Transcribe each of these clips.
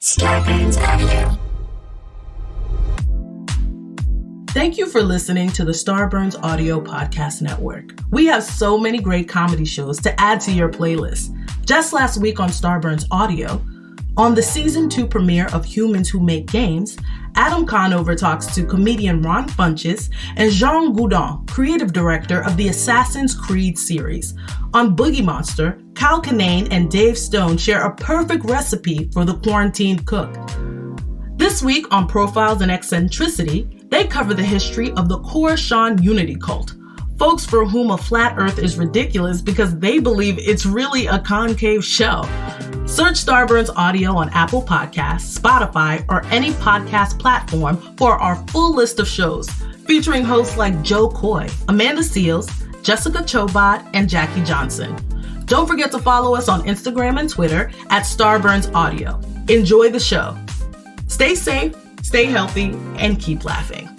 Starburns Audio. Thank you for listening to the Starburns Audio Podcast Network. We have so many great comedy shows to add to your playlist. Just last week on Starburns Audio, on the Season 2 premiere of Humans Who Make Games, Adam Conover talks to comedian Ron Funches and Jean Goudon, creative director of the Assassin's Creed series. On Boogie Monster, Kyle Kinane and Dave Stone share a perfect recipe for the quarantined cook. This week on Profiles and Eccentricity, they cover the history of the Coruscant Unity cult, folks for whom a flat earth is ridiculous because they believe it's really a concave shell. Search Starburns Audio on Apple Podcasts, Spotify, or any podcast platform for our full list of shows, featuring hosts like Joe Coy, Amanda Seales, Jessica Chobot, and Jackie Johnson. Don't forget to follow us on Instagram and Twitter at Starburns Audio. Enjoy the show. Stay safe, stay healthy, and keep laughing.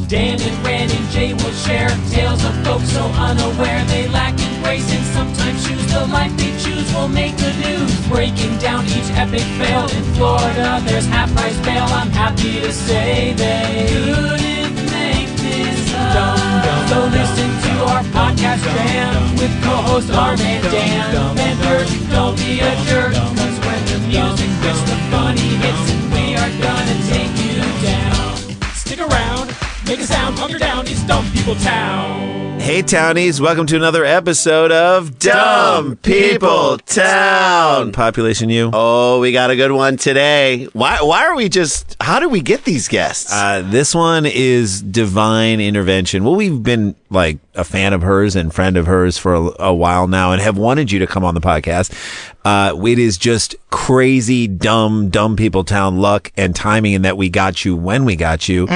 Dan and Ren and Jay will share tales of folks so unaware they lack in grace and sometimes choose the life they choose will make the news. Breaking down each epic fail in Florida, there's half-price bail. I'm happy to say they couldn't make this up. So listen to our podcast jam with co-host Arm and Dan. Members, don't be a jerk, cause when the music hits, the funny hits, and we are gonna take you down. Stick around. Make a sound, hunker down, it's Dumb People Town. Hey Townies, welcome to another episode of Dumb People Town. Population U. Oh, we got a good one today. Why are we just, how do we get these guests? This one is divine intervention. Well, we've been like a fan of hers and friend of hers for a while now and have wanted you to come on the podcast. It is just crazy, dumb People Town luck and timing in that we got you when we got you.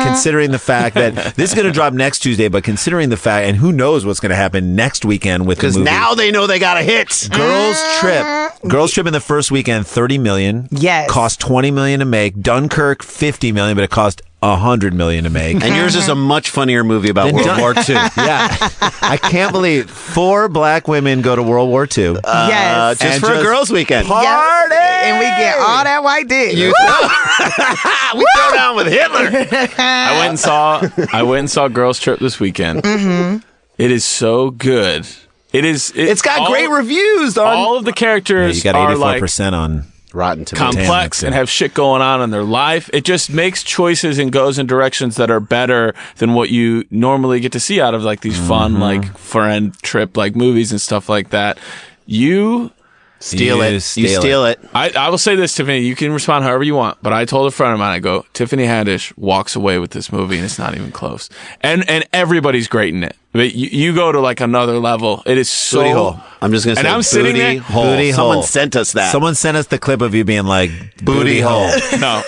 Considering the fact that this is going to drop next Tuesday, but considering the fact, and who knows what's going to happen next weekend with the movie. Because now they know they got a hit. Girls Trip in the first weekend, $30 million. Yes. Cost $20 million to make. Dunkirk, $50 million, but it cost $100 million to make. And yours is a much funnier movie about World War II. Yeah. I can't believe 4 black women go to World War II. Yes. Just for a girls' weekend. Party! Yes. And we get all that white dick. We throw down with Hitler. I went and saw Girls Trip this weekend. Mm-hmm. It is so good. It's got great reviews. All of the characters you got 84% are on Rotten Tomatoes. complex and have shit going on in their life. It just makes choices and goes in directions that are better than what you normally get to see out of like these fun like friend trip like movies and stuff like that. You steal it. I will say this, Tiffany, you can respond however you want, but I told a friend of mine, I go, Tiffany Haddish walks away with this movie and it's not even close. And everybody's great in it. But you go to like another level. It is so... Booty hole. I'm just going to say I'm sitting there, Booty hole. Someone sent us that. Someone sent us the clip of you being like, booty hole. No.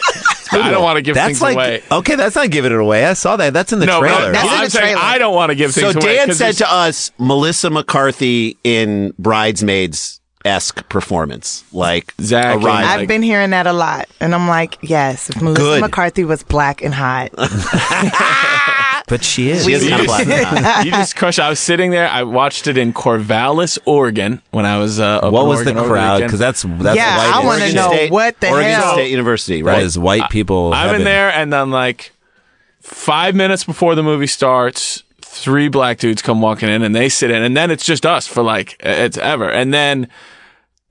I don't want to give things away. Okay, that's not giving it away. I saw that. That's in the trailer. That's in I'm the saying trailer. I don't want to give things So away. Dan said to us, Melissa McCarthy in Bridesmaids-esque performance. Like, Exactly. a ride. I've been hearing that a lot. And I'm like, yes, if Melissa Good. McCarthy was black and hot. But she is. She is kind of black. You just crushed. I was sitting there. I watched it in Corvallis, Oregon, when I was up What in was the Oregon over crowd? weekend. Because that's Yeah, white. I want to Oregon know State- what the Oregon hell. State University, That right? is white people. I'm heaven. in there, and then like 5 minutes before the movie starts, 3 black dudes come walking in, and they sit in, and then it's just us for like it's ever, and then.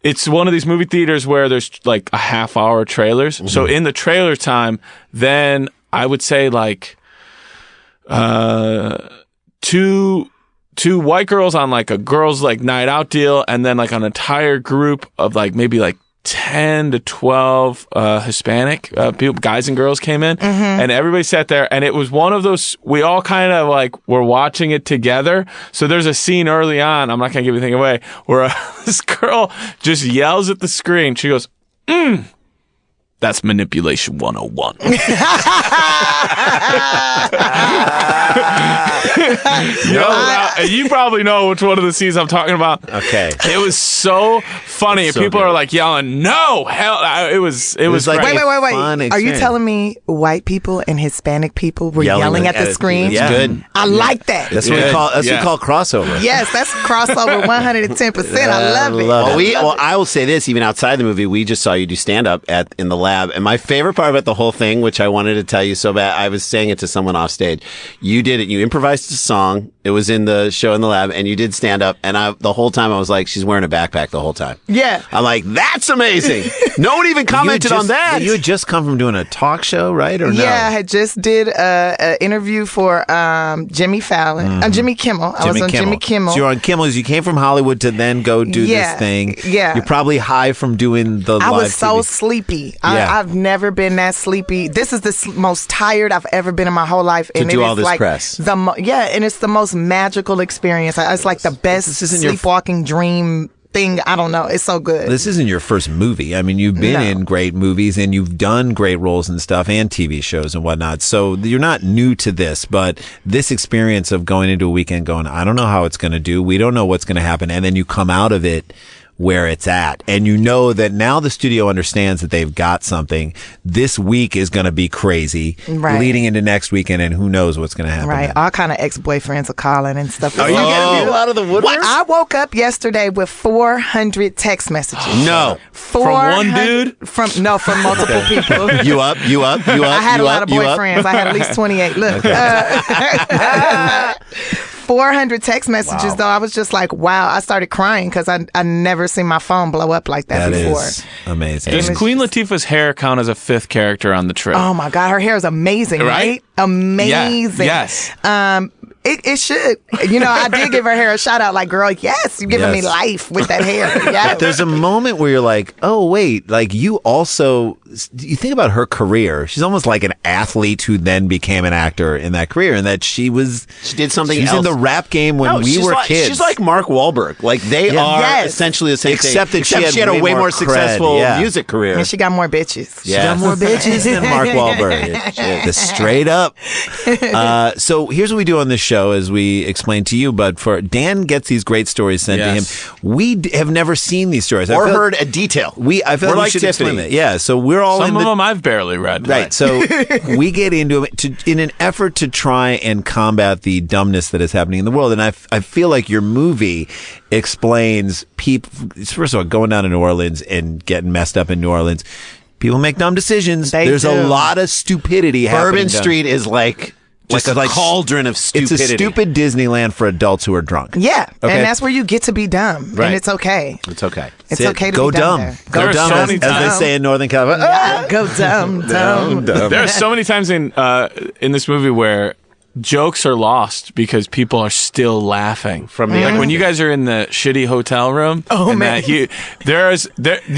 It's one of these movie theaters where there's like a half-hour trailers. Mm-hmm. So in the trailer time, then I would say like two white girls on like a girls like night out deal, and then like an entire group of like maybe like 10 to 12 Hispanic people, guys and girls came in, and everybody sat there, and it was one of those, we all kind of like were watching it together. So there's a scene early on, I'm not going to give anything away, where this girl just yells at the screen. She goes, That's manipulation 101. You probably know which one of the scenes I'm talking about. Okay. It was so funny. So People good. are like yelling, "No, hell!" It was like great. Wait. fun Are you experience. telling me white people and Hispanic people were yelling at the screen? Yeah. Good. I like that. That's what we call. That's what we call crossover. Yes, that's crossover 110%. I love it. Well, I will say this: even outside the movie, we just saw you do stand up in the lab, and my favorite part about the whole thing, which I wanted to tell you so bad, I was saying it to someone off stage. You did it. You improvised a song. It was in the show in the lab, and you did stand up. And the whole time I was like, she's wearing a backpack the whole time. Yeah. I'm like, that's amazing. No one even commented on that. You had just come from doing a talk show, right? Or no? Yeah, I had just did an interview for Jimmy Fallon. Jimmy Kimmel. I was on Jimmy Kimmel. So you're on Kimmel's. You came from Hollywood to then go do this thing. Yeah. You're probably high from doing the I live was so TV. sleepy. Yeah. I've never been that sleepy. This is the most tired I've ever been in my whole life. To And do it all is this like press. And it's the most magical experience. It's like the best This isn't your sleepwalking dream thing. I don't know. It's so good. This isn't your first movie. I mean, you've been in great movies and you've done great roles and stuff and TV shows and whatnot. So you're not new to this, but this experience of going into a weekend going, I don't know how it's going to do. We don't know what's going to happen. And then you come out of it where it's at. And you know that now the studio understands that they've got something. This week is going to be crazy leading into next weekend, and who knows what's going to happen. Right. All kind of ex-boyfriends are calling and stuff. Are you getting people out of the woodwork? I woke up yesterday with 400 text messages. No. From one dude? From multiple people. You up? I had a lot of boyfriends. I had at least 28. Look. 400 text messages, though. I was just like, wow. I started crying because I never seen my phone blow up like that before. Is amazing. Does Queen Latifah's hair count as a fifth character on the trip? Oh, my God. Her hair is amazing, right? Amazing. Yes. It should. I did give her hair a shout out. Like, girl, yes, you're giving me life with that hair. Yes. There's a moment where you're like, oh, wait, like you think about her career. She's almost like an athlete who then became an actor in that career, and that she did something else. She's in the rap game when we were kids. She's like Mark Wahlberg. Like they are essentially the same except thing. That she had a way more cred, successful music career. And she got more bitches. She got more bitches than Mark Wahlberg. The straight up. So here's what we do on this show, as we explained to you, but for Dan gets these great stories sent to him. We have never seen these stories or heard a detail. I feel like we should explain it. Yeah, so we're all some of them I've barely read. Right, so we get into it in an effort to try and combat the dumbness that is happening in the world. And I feel like your movie explains people, first of all, going down to New Orleans and getting messed up in New Orleans. People make dumb decisions. There's a lot of stupidity happening. Bourbon Street is like a cauldron of stupidity. It's a stupid Disneyland for adults who are drunk. Yeah, and that's where you get to be dumb, and it's okay. It's okay. It's okay to go be dumb. dumb. Go dumb, as they say in Northern California. Yeah, go dumb. There are so many times in this movie where jokes are lost because people are still laughing from the like when you guys are in the shitty hotel room. Oh man, you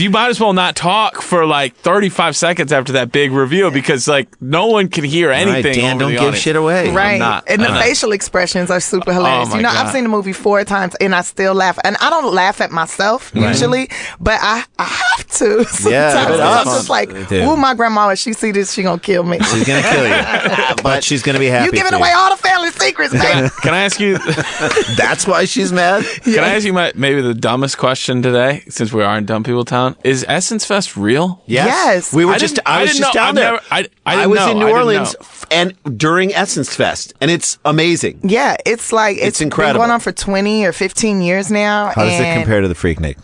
might as well not talk for like 35 seconds after that big reveal because like no one can hear anything. Right, Dan, don't give audience. shit away. Right, and the facial expressions are super hilarious. Oh, I've seen the movie 4 times and I still laugh, and I don't laugh at myself usually, but I have to sometimes. I'm just like, ooh, my grandma, if she see this, she gonna kill me. She's gonna kill you, but she's gonna be happy. You giving away all the family secrets, man. Can I ask you? That's why she's mad. Can I ask you maybe the dumbest question today, since we are in Dumb People Town? Is Essence Fest real? Yes. We were I was just down there. I was in New Orleans and during Essence Fest, and it's amazing. Yeah, it's like it's incredible. Been going on for 20 or 15 years now. How does it compare to the Freaknik?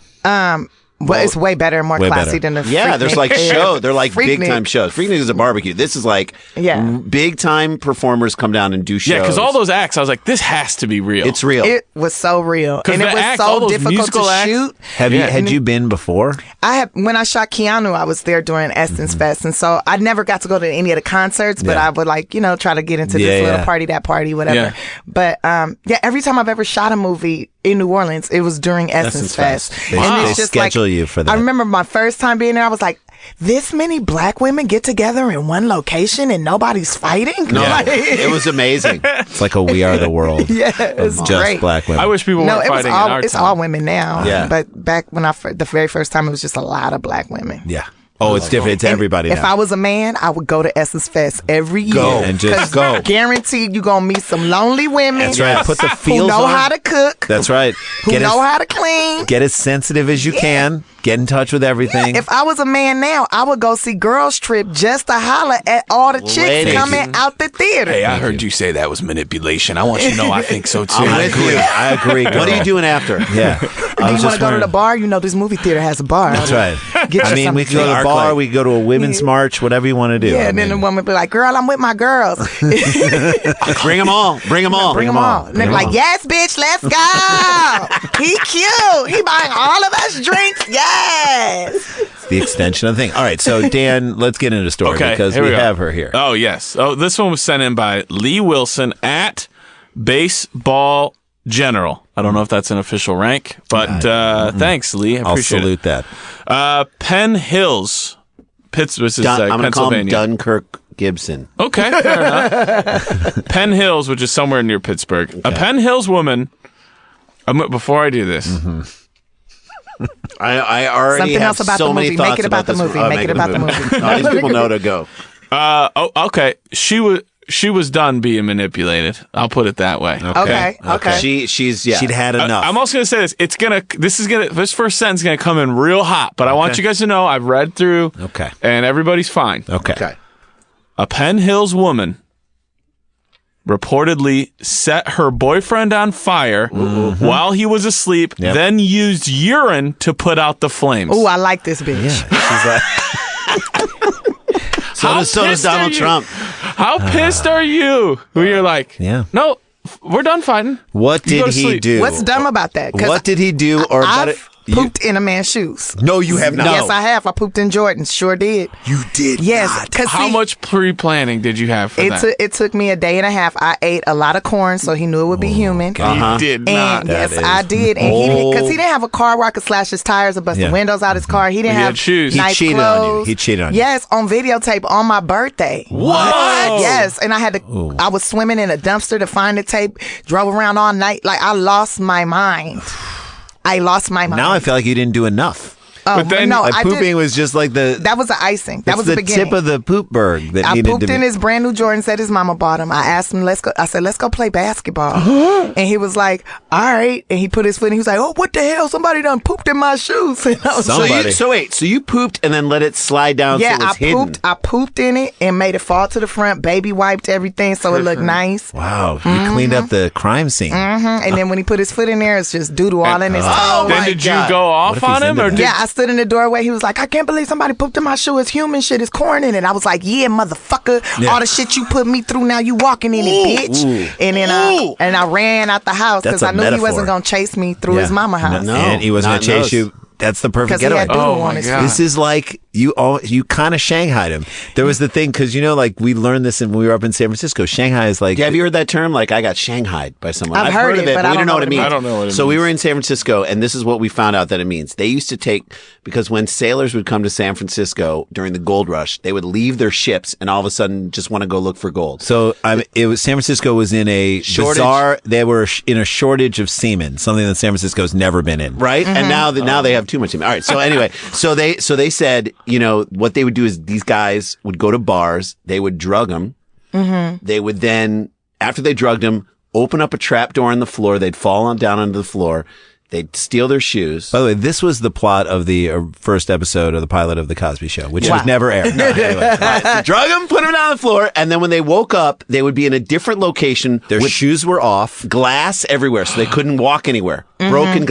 Well, it's way better and more classy than the Freaknik. There's like they're like big time shows. Freaknik is a barbecue. This is like big time performers come down and do shows. Yeah, because all those acts, I was like, this has to be real. It's real. It was so real, and it was all so those difficult to shoot. Had you been before? When I shot Keanu, I was there during Essence Fest, and so I never got to go to any of the concerts, but I would try to get into this little party, that party, whatever. Yeah. But every time I've ever shot a movie in New Orleans, it was during Essence Fest. And it's just schedule you for that. I remember my first time being there, I was like, this many black women get together in one location and nobody's fighting? No, it was amazing. It's like a We Are the World. Yeah, it's just great. Black women. I wish people weren't fighting in our it's time. all women now. Yeah. But back when the very first time, it was just a lot of black women. Yeah. Oh, it's different. It's everybody If now. I was a man, I would go to Essence Fest every year. Go and just go. Guaranteed you're going to meet some lonely women. That's right. Put the who feels know on. how to cook. That's right. Who know how to clean. Get as sensitive as you can. Get in touch with everything. If I was a man now, I would go see Girls Trip just to holler at all the chicks coming out the theater. Hey, I heard you say that was manipulation. I want you to know I think so too. I'm with you. I agree. What are you doing after? Yeah. Do you want to go to the bar? You know, this movie theater has a bar. That's right. Get I mean, we can go to the bar, we can go to a women's march, whatever you want to do. Yeah, and then the woman be like, girl, I'm with my girls. Bring them all. Bring them all. Bring them all. And they be like, yes, bitch, let's go. He cute. He buying all of us drinks. Yes. It's the extension of the thing. All right, so Dan, let's get into the story because we have her here. Oh, yes. Oh, this one was sent in by Lee Wilson at Baseball General. I don't know if that's an official rank, but thanks, Lee. I appreciate I'll salute that. Penn Hills, Pittsburgh, I'm going to call him Pennsylvania. Dunkirk Gibson. Okay, fair enough. Penn Hills, which is somewhere near Pittsburgh. Okay. A Penn Hills woman. Before I do this, I already something have else about so the many movie. thoughts Make it about the this. movie. Oh, Make it about the movie. These people know to go. Okay. She was done being manipulated. I'll put it that way. Okay. She'd had enough. I'm also gonna say this. This first sentence is gonna come in real hot, but I want you guys to know I've read through. Okay. And everybody's fine. Okay. A Penn Hills woman reportedly set her boyfriend on fire while he was asleep, then used urine to put out the flames. Ooh, I like this bitch. Yeah. She's like, so does Donald Trump. How pissed are you? Who you're like, no, we're done fighting. What did he do? What's dumb about that? What did he do? Or I've pooped in a man's shoes. No, you have not. Yes, I have. I pooped in Jordans. Sure did. You did. Yes. Not. How much pre-planning did you have for that? It took me a day and a half. I ate a lot of corn, so he knew it would be human. You did not. And yes, I did. And because he didn't have a car where I could slash his tires or bust the windows out his car. He didn't have shoes. nice He cheated clothes. on you. He cheated on you. Yes, on videotape on my birthday. What? Yes, and I had to. I was swimming in a dumpster to find the tape. Drove around all night. Like I lost my mind. Now I feel like you didn't do enough. But then pooping was just like that was the icing. That was the beginning. Tip of the poop berg. That I needed pooped to in his brand new Jordans that his mama bought him. I asked him, let's go. I said, let's go play basketball. And he was like, all right. And he put his foot in. He was like, oh, what the hell? Somebody done pooped in my shoes. And I was So you pooped and then let it slide down so it was hidden. I pooped in it and made it fall to the front. Baby wiped everything so it looked nice. Wow. You cleaned up the crime scene. And then when he put his foot in there, it's just doodle all in his toe. Then did you go off on him? Yeah, I stood in the doorway. He was like, I can't believe somebody pooped in my shoe. It's human shit. It's corn in it. I was like, yeah, motherfucker. Yeah. All the shit you put me through, now you walking in it, bitch. And then I ran out the house because I knew he wasn't going to chase me through his mama house. No, and he wasn't going to chase you. That's the perfect getaway. Oh my God. This is like you kind of Shanghaied him. There was the thing because like we learned this when we were up in San Francisco. Shanghai is like. Yeah, have you heard that term? Like I got Shanghaied by someone. I've heard of it, but we don't know what it means. I don't know what it means. So we were in San Francisco, and this is what we found out that it means. They used to take because when sailors would come to San Francisco during the gold rush, they would leave their ships and all of a sudden just want to go look for gold. So it was San Francisco was in a bizarre. They were in a shortage of seamen, something that San Francisco's never been in. Right, and now they have too much semen. All right, so anyway, so they said what they would do is these guys would go to bars, they would drug them, they would then after they drugged them open up a trap door in the floor, they'd fall down onto the floor. They'd steal their shoes. By the way, this was the plot of the first episode of the pilot of The Cosby Show, which was never aired. No, anyway. Drug them, put them down on the floor, and then when they woke up, they would be in a different location. Their shoes were off. Glass everywhere, so they couldn't walk anywhere. Broken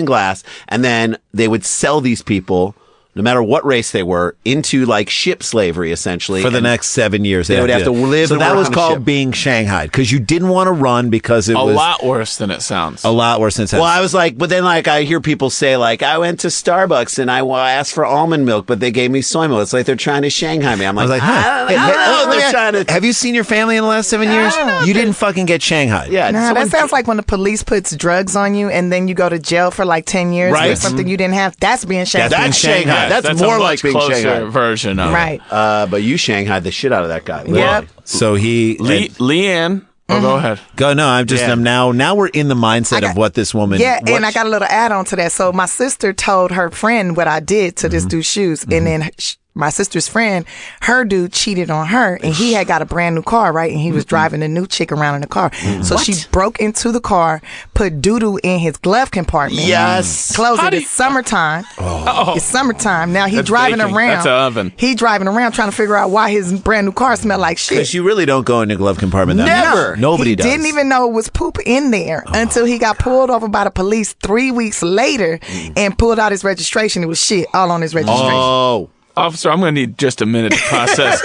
glass. And then they would sell these people, no matter what race they were, into like ship slavery, essentially. For the next 7 years. They would have to live So and that work was on a called ship. being Shanghaied, because you didn't want to run because it was... A lot worse than it sounds. A lot worse than it sounds. Well, I was like, but then like I hear people say like, I went to Starbucks and I asked for almond milk, but they gave me soy milk. It's like they're trying to Shanghai me. I'm like, I don't know. They're trying to... Have you seen your family in the last 7 years? You didn't fucking get Shanghaied. Yeah. Nah, that sounds like when the police puts drugs on you and then you go to jail for like 10 years for something you didn't have. That's being Shanghai. That's Shanghai. That's more a like being closer Shanghai. version of Right. But you Shanghaied the shit out of that guy. Yep. So he... Leanne. Go ahead. No, I'm just, I'm now we're in the mindset of what this woman... Yeah, and I got a little add on to that. So my sister told her friend what I did to this dude's shoes. And then my sister's friend, her dude cheated on her, and he had got a brand new car, right? And he was driving a new chick around in the car. So she broke into the car, put doo-doo in his glove compartment. Yes. Closed it. It's summertime. It's summertime. Now he's driving baking. around. That's an oven. He driving around trying to figure out why his brand new car smelled like shit. Because you really don't go in the glove compartment that Never. much. Nobody he does. didn't even know it was poop in there until he got pulled over by the police 3 weeks later and pulled out his registration. It was shit all on his registration. Oh. Officer, I'm going to need just a minute to process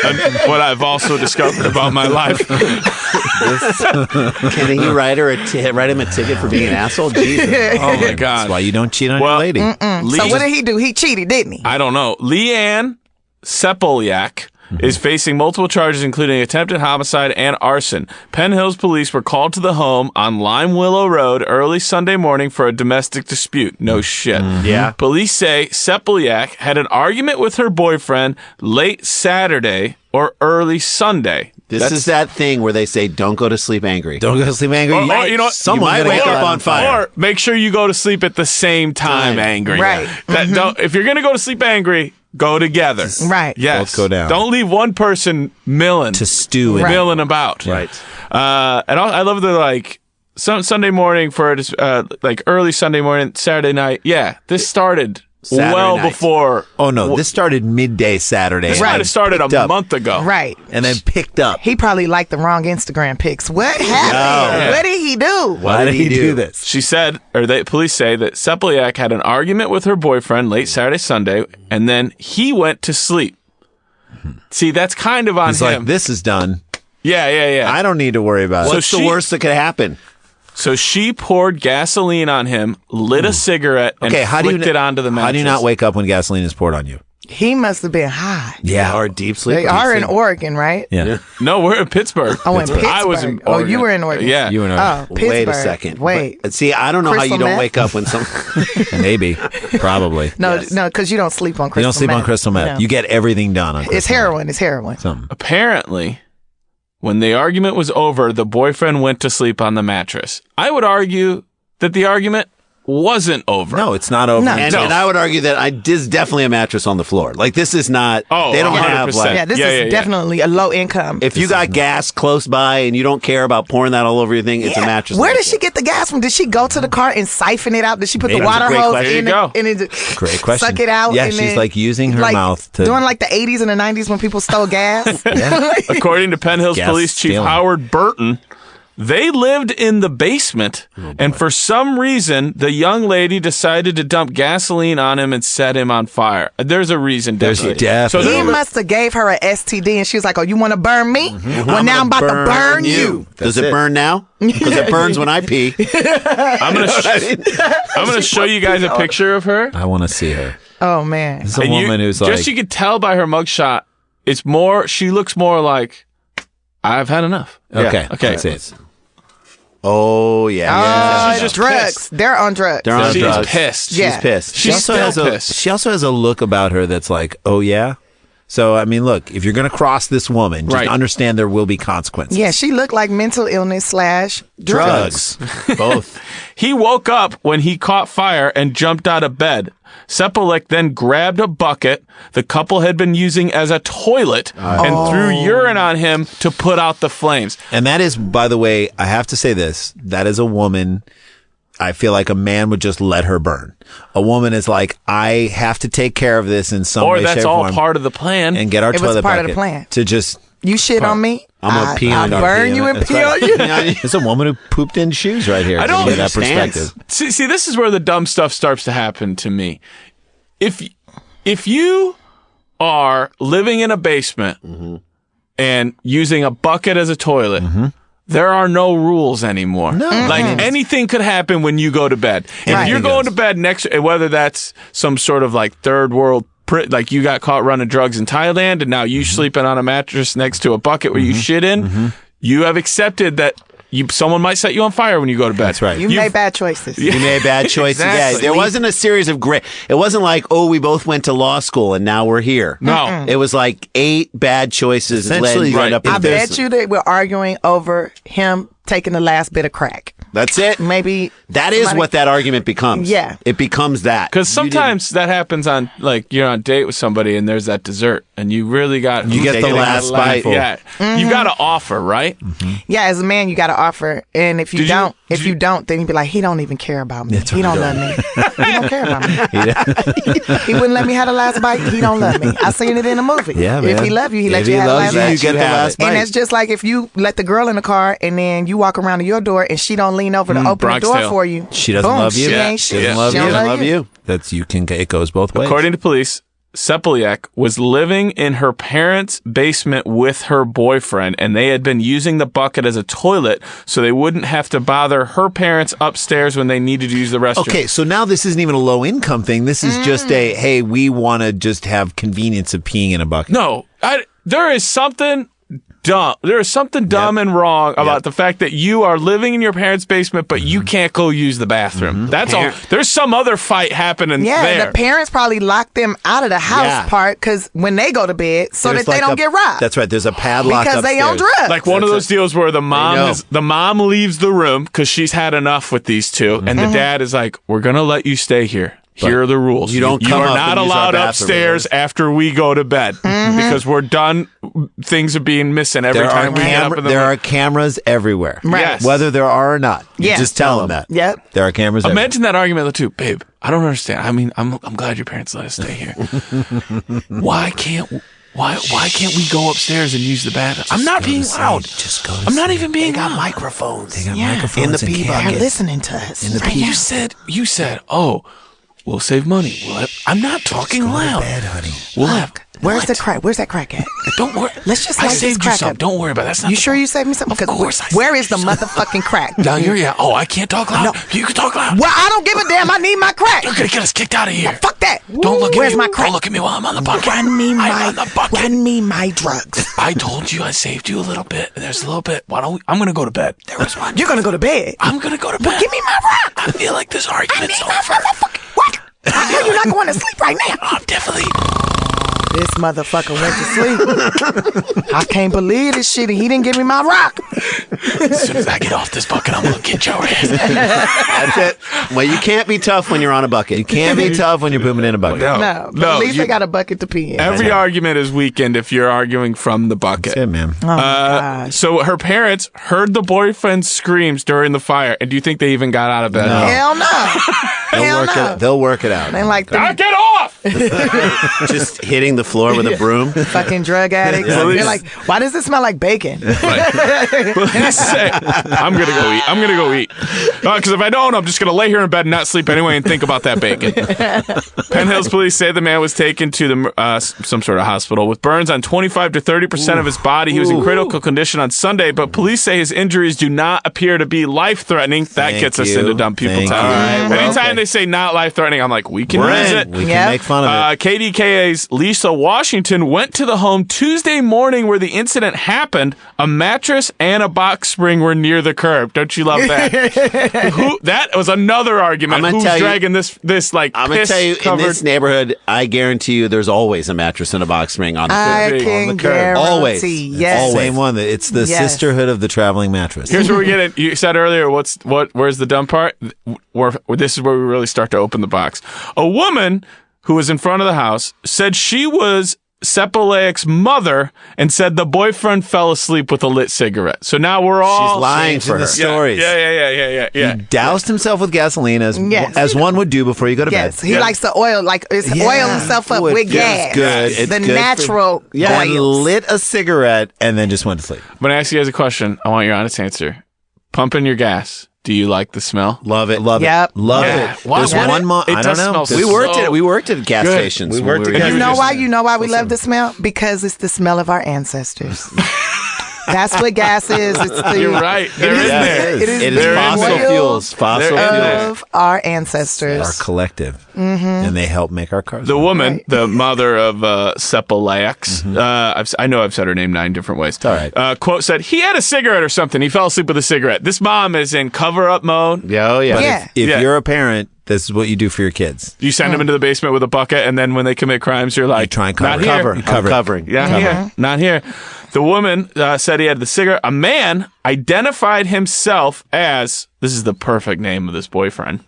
what I've also discovered about my life. Can he write him a ticket for being an asshole? Jesus. Oh, my That's God. why you don't cheat on your lady. So what did he do? He cheated, didn't he? I don't know. Leanne Sepolyak is facing multiple charges, including attempted homicide and arson. Penn Hills police were called to the home on Lime Willow Road early Sunday morning for a domestic dispute. No shit. Yeah. Police say Sepolyak had an argument with her boyfriend late Saturday or early Sunday. This is that thing where they say, don't go to sleep angry. Don't go to sleep angry. Or, you know, Someone might gonna wake get up that on fire. Or make sure you go to sleep at the same time angry. Right. Don't, if you're going to go to sleep angry, go together. Right. Yes. Both go down. Don't leave one person milling. to stew in. Right. Milling about. Right. And I love the like Sunday morning for like early Sunday morning, Saturday night. Yeah, this started Saturday well night. before. Oh no, this started midday Saturday. This might have started Picked a up. month ago. Right. and then picked up. He probably liked the wrong Instagram pics. What happened? No. What did he do? Why did he do this? She said, or the police say that Sepolyak had an argument with her boyfriend late Saturday, Sunday, and then he went to sleep. See, that's kind of on He's him. like, this is done. Yeah. I don't need to worry about it. What's the worst that could happen? So she poured gasoline on him, lit a cigarette, and flicked it onto the mattress. How do you not wake up when gasoline is poured on you? He must have been high. Yeah. Or deep sleep. They are in Oregon, right? Yeah. No, we're in Pittsburgh. Oh, in Pittsburgh. I was in Oh, Oregon. you were in Oregon. Yeah. You and I. Oh, Pittsburgh. Wait a second. Wait. But, see, I don't know Crystal how you don't meth? wake up when some. Maybe. Probably. No, because you don't sleep on crystal You don't sleep meth. on crystal meth. No. You get everything done on crystal It's heroin. It's heroin. meth. Something. Apparently, when the argument was over, the boyfriend went to sleep on the mattress. I would argue that the argument wasn't over. No, it's not over. No. And I would argue that this is definitely a mattress on the floor. Like, this is not. Oh, they don't have 100%. like. Yeah, this is definitely a low income. If you got gas close by and you don't care about pouring that all over your thing, it's a mattress. Where on the did she get the gas from? Did she go to the car and siphon it out? Did she put Maybe. the water That's a great hose question. in There you it and it Great question. suck it out? Yeah, and she's then, like using her mouth to. doing like the 80s and the 90s when people stole gas. According to Penn Hills Gas Police Chief stealing. Howard Burton, they lived in the basement, and for some reason, the young lady decided to dump gasoline on him and set him on fire. There's a reason. There's definitely. definitely- He there- must have gave her a STD and she was like, oh, you want to burn me? Well, now I'm about to burn you. Does That's it it. burn now? Because it burns when I pee. I'm gonna show you guys a picture of her. I want to see her. Oh, man. This is a And woman who's like. just you could tell by her mugshot, it's more. She looks more like I've had enough. okay. Okay. That's it. Oh yeah. Oh, She's just drugs. pissed. They're on drugs. They're on She's drugs. pissed. Yeah. She's pissed. She's still pissed. She also has a look about her that's like, oh yeah. So I mean, look, if you're gonna cross this woman, just Right. understand there will be consequences. Yeah, she looked like mental illness / drugs. Both. He woke up when he caught fire and jumped out of bed. Sepolyak then grabbed a bucket the couple had been using as a toilet and threw urine on him to put out the flames. And that is, by the way, I have to say this: that is a woman. I feel like a man would just let her burn. A woman is like, I have to take care of this in some Or way, that's shape, or all form, part of the plan. and get our It was toilet part of bucket the plan. to just. You shit on me? I'm gonna pee on I'll you. burn you and That's pee right. on you. It's a woman who pooped in shoes right here. I don't Give you that understand. perspective. See, this is where the dumb stuff starts to happen to me. If you are living in a basement and using a bucket as a toilet, there are no rules anymore. No. Like anything could happen when you go to bed. If Right. you're going to bed next, whether that's some sort of like third world, like you got caught running drugs in Thailand and now you sleeping on a mattress next to a bucket where you shit in, you have accepted that someone might set you on fire when you go to bed. That's right. You made bad choices. You made bad choices. Exactly. Yeah, there wasn't a series of great. It wasn't like, oh, we both went to law school and now we're here. No. It was like 8 bad choices Essentially, led right. up I into bet this. you they were arguing over him taking the last bit of crack. That's it. Maybe that is what that argument becomes. Yeah. It becomes that. Because sometimes that happens on, like, you're on a date with somebody and there's that dessert and you really got... You get the last bite. Yeah. You got to offer, right? Yeah, as a man, you got to offer. And if you don't, then you'd be like, he don't even care about me. He don't love me. He don't care about me. He wouldn't let me have the last bite. He don't love me. I seen it in a movie. Yeah, man. If he love you, he let If you he have the loves last you, bite. you get the last bite. And that's just like if you let the girl in the car and then you walk around to your door and she don't lean over to open Bronx the door Tale. for you. She doesn't Boom, love you. She Yeah. ain't shit. She doesn't love She you. don't Doesn't love you. It goes both ways. According to police, Sepeliak was living in her parents' basement with her boyfriend, and they had been using the bucket as a toilet so they wouldn't have to bother her parents upstairs when they needed to use the restroom. Okay, so now this isn't even a low income thing. This is just a, hey, we want to just have convenience of peeing in a bucket. No, there is something dumb. There is something dumb and wrong about the fact that you are living in your parents' basement, but you can't go use the bathroom. That's all. There's some other fight happening there. The parents probably lock them out of the house part because when they go to bed, so There's that they like don't get robbed. That's right. There's a padlock because they on upstairs. drugs. Like one of those deals where the mom leaves the room because she's had enough with these two, and the dad is like, "We're gonna let you stay here. Here are the rules. You don't You come are up not and use our allowed bathroom. upstairs after we go to bed because we're done. Things are being missing every time we get up in the There morning." are cameras everywhere. Right. Yes. Whether there are or not. You Yeah. just tell them that. Yep. There are cameras everywhere. Imagine that argument too, babe. I don't understand. I mean, I'm glad your parents let us stay here. Why can't we go upstairs and use the bathroom? I'm not being loud. Just go to I'm not sleep. even being They got loud. microphones. They got Yeah. microphones In the and pee cameras. bucket. They're listening to us. In the right pee- now. You said, oh, we'll save money. I'm not talking loud. Bed, honey. We'll have. Where's the crack? Where's that crack at? Don't worry. Let's just I light this saved you crack some. up. Don't worry about it. That's not. You the sure point. you saved me something? Of course I Where saved is the you some. motherfucking crack? Down here, yeah. Oh, I can't talk loud. You can talk loud. Well, I don't give a damn. I need my crack. You're gonna get us kicked out of here. Fuck that. Don't look Where's at me. my crack? Don't look at me while I'm on the bucket. Run me I'm my on the bucket. Run me my drugs. I told you I saved you a little bit. There's a little bit. Why don't we? I'm gonna go to bed. There was one. You're gonna go to bed. I'm gonna go to bed. Well, give me my rock. I feel like this I argument's need my over. motherfucking what? I know you're not going to sleep right now. I'm definitely. This motherfucker went to sleep. I can't believe this shit. And he didn't give me my rock. As soon as I get off this bucket, I'm gonna get your ass. That's it. Well, you can't be tough when you're on a bucket. You can't be tough when you're pooping in a bucket. No, but at least you- I got a bucket to pee in. Every argument is weakened if you're arguing from the bucket. That's it, man. Oh, my gosh. So her parents heard the boyfriend's screams during the fire, and do you think they even got out of bed? No. Hell no. Hell no. They'll work it out. They like Ah, the get off! Just hitting the floor with a broom. fucking drug addicts. Yeah. They're like, why does it smell like bacon? Police say, I'm gonna go eat. I'm gonna go eat. Because if I don't, I'm just gonna lay here in bed and not sleep anyway and think about that bacon. Penn Hills police say the man was taken to the some sort of hospital with burns on 25 to 30% of his body. He was in critical condition on Sunday, but police say his injuries do not appear to be life-threatening. That Thank gets us you. into dumb people Thank town. you. All right, well, Anytime okay. they say not life-threatening, I'm like, we can We're use in. it. We can Yep. make fun of it. KDKA's Lisa Washington went to the home Tuesday morning where the incident happened. A mattress and a box spring were near the curb. Don't you love that? That was another argument. I'm gonna Who's tell you- dragging this like I'm going to tell you, in piss-covered- this neighborhood, I guarantee you there's always a mattress and a box spring on the I curb. can On the curb. Always. guarantee. Yes. Same one. It's the Yes. sisterhood of the traveling mattress. Here's where we get it. You said earlier, where's the dumb part? This is where we really start to open the box. A woman who was in front of the house said she was Sepeliak's mother and said the boyfriend fell asleep with a lit cigarette. So now we're all She's lying Changing for the her. stories. Yeah. He doused himself with gasoline Yes. as one would do before you go to Yes, bed. he likes to oil himself up Good. with It's gas. good. It's the good for- natural Yeah, and oils. lit a cigarette and then just went to sleep. I'm going to ask you guys a question. I want your honest answer. Pumping your gas. Do you like the smell? Love it. Love Yep. it. Love Yeah. it. Why- There's why- one month. it I don't does know. smell We so worked at gas good. stations. We when worked were together. You young. know why we love the smell? Because it's the smell of our ancestors. That's what gas is. It's the, You're right. There It is is there. It is It the is There fossil oil fuels. Fossil There- fuels. of our Our ancestors. collective. And they help make our cars. The work. woman, Right. the mother of Sepeliak's, I know I've said her name 9 different ways. all right. Quote said, he had a cigarette or something. He fell asleep with a cigarette. This mom is in cover-up mode. Yeah, oh, yeah. Yeah. If Yeah. you're a parent, This is what you do for your kids. You send them into the basement with a bucket, and then when they commit crimes, you're like, You try and cover. not here. Covering. Yeah, here. Not here. The woman said he had the cigarette. A man identified himself as, this is the perfect name of this boyfriend,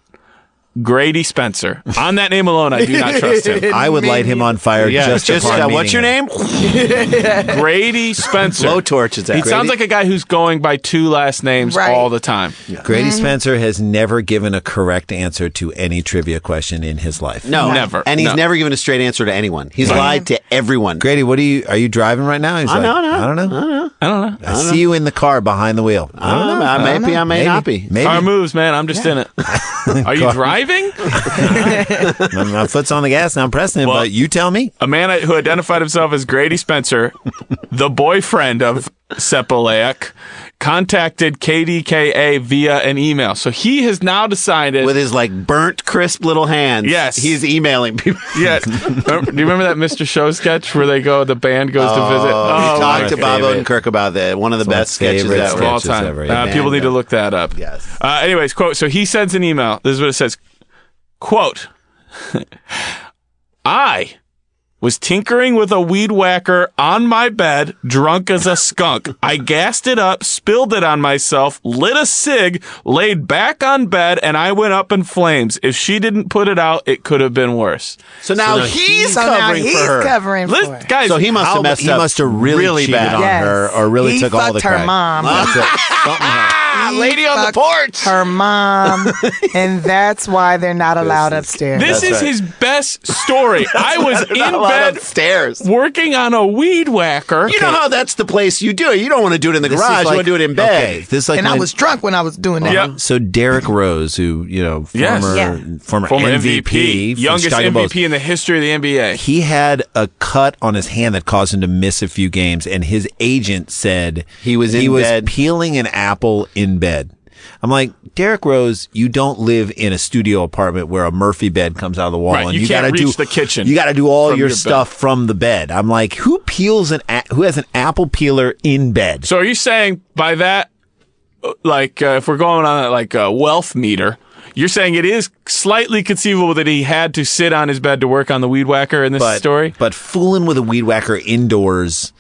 Grady Spencer. On that name alone, I do not trust him. I would light him on fire just upon what's your meeting name? Grady Spencer. Blow torches. He sounds like a guy who's going by 2 last names all the time. him. Grady Spencer has never given a correct answer to any trivia question in his life. No, Never. And he's No. never given a straight answer to anyone. He's lied to everyone. Grady, are you driving right now? He's I don't know. I don't know. I don't know. I see you in the car behind the wheel. I don't know. I may be. I may not be. Maybe. Car moves, man. I'm just in it. Are you driving? My foot's on the gas and I'm pressing it, Well- but you tell me. A man who identified himself as Grady Spencer, the boyfriend of Sepalayak, contacted KDKA via an email. So he has now decided. With his like burnt, crisp little hands. Yes. He's emailing people. Yeah. Do you remember that Mr. Show sketch where the band goes to visit? We talked to my Bob favorite. Odenkirk about that. One of the It's my best sketches favorite ever. Of all sketches time. ever, yeah. People need to look that up. Yes. Anyways, quote. So he sends an email. This is what it says. Quote. I was tinkering with a weed whacker on my bed, drunk as a skunk. I gassed it up, spilled it on myself, lit a cig, laid back on bed, and I went up in flames. If she didn't put it out, it could have been worse. So now he's So now covering he's for her. covering for her. Guys, So he must have messed He up. must have really cheated bad on Yes. her or really He took all the fucked her credit. mom. That's it. Something He lady on the fucked porch. Her mom, and that's why they're not allowed upstairs. this is his best story. I was in bed upstairs. working on a weed whacker. You know how that's the place you do it. You don't want to do it in the This is garage. You like- want to do it in bed. Okay, this is like and I when- was drunk when I was doing that. Yep. So Derek Rose, who Yes. former Former MVP, from youngest Chicago Bulls, MVP in the history of the NBA. he had a cut on his hand that caused him to miss a few games, and his agent said He was in bed. peeling an apple in bed. I'm like, Derek Rose, you don't live in a studio apartment where a Murphy bed comes out of the wall, Right, and you you can't gotta reach do the kitchen You got to do all from your your stuff from the bed. I'm like, who has an apple peeler in bed? So are you saying by that, if we're going on a wealth meter, you're saying it is slightly conceivable that he had to sit on his bed to work on the weed whacker in this story? But fooling with a weed whacker indoors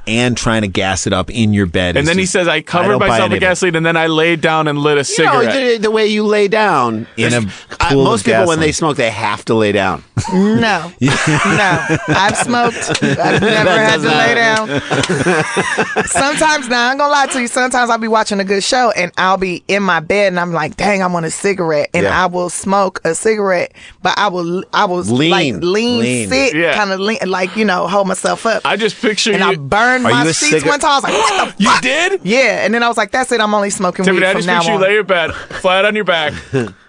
and trying to gas it up in your bed. And then he says, I covered don't buy myself any with of it. gasoline, and then I laid down and lit a You know, cigarette. the way you lay down. In a pool most of people, when gasoline. they smoke, they have to lay down. No, no. I've smoked. I've never had to lay down. Sometimes, now I ain't gonna lie to you. Sometimes I'll be watching a good show and I'll be in my bed and I'm like, dang, I want a cigarette, and Yeah. I will smoke a cigarette, but I will Lean. like lean, sit, Yeah. kind of lean, like hold myself up. I just picture and you. I burned Are my you a sheets cigarette- one time. I was like, what the You fuck? did? Yeah, and then I was like, that's it. I'm only smoking Tiffany, weed I from just now picture you on. lay your bed, flat on your back.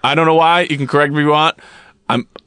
I don't know why. You can correct me if you want.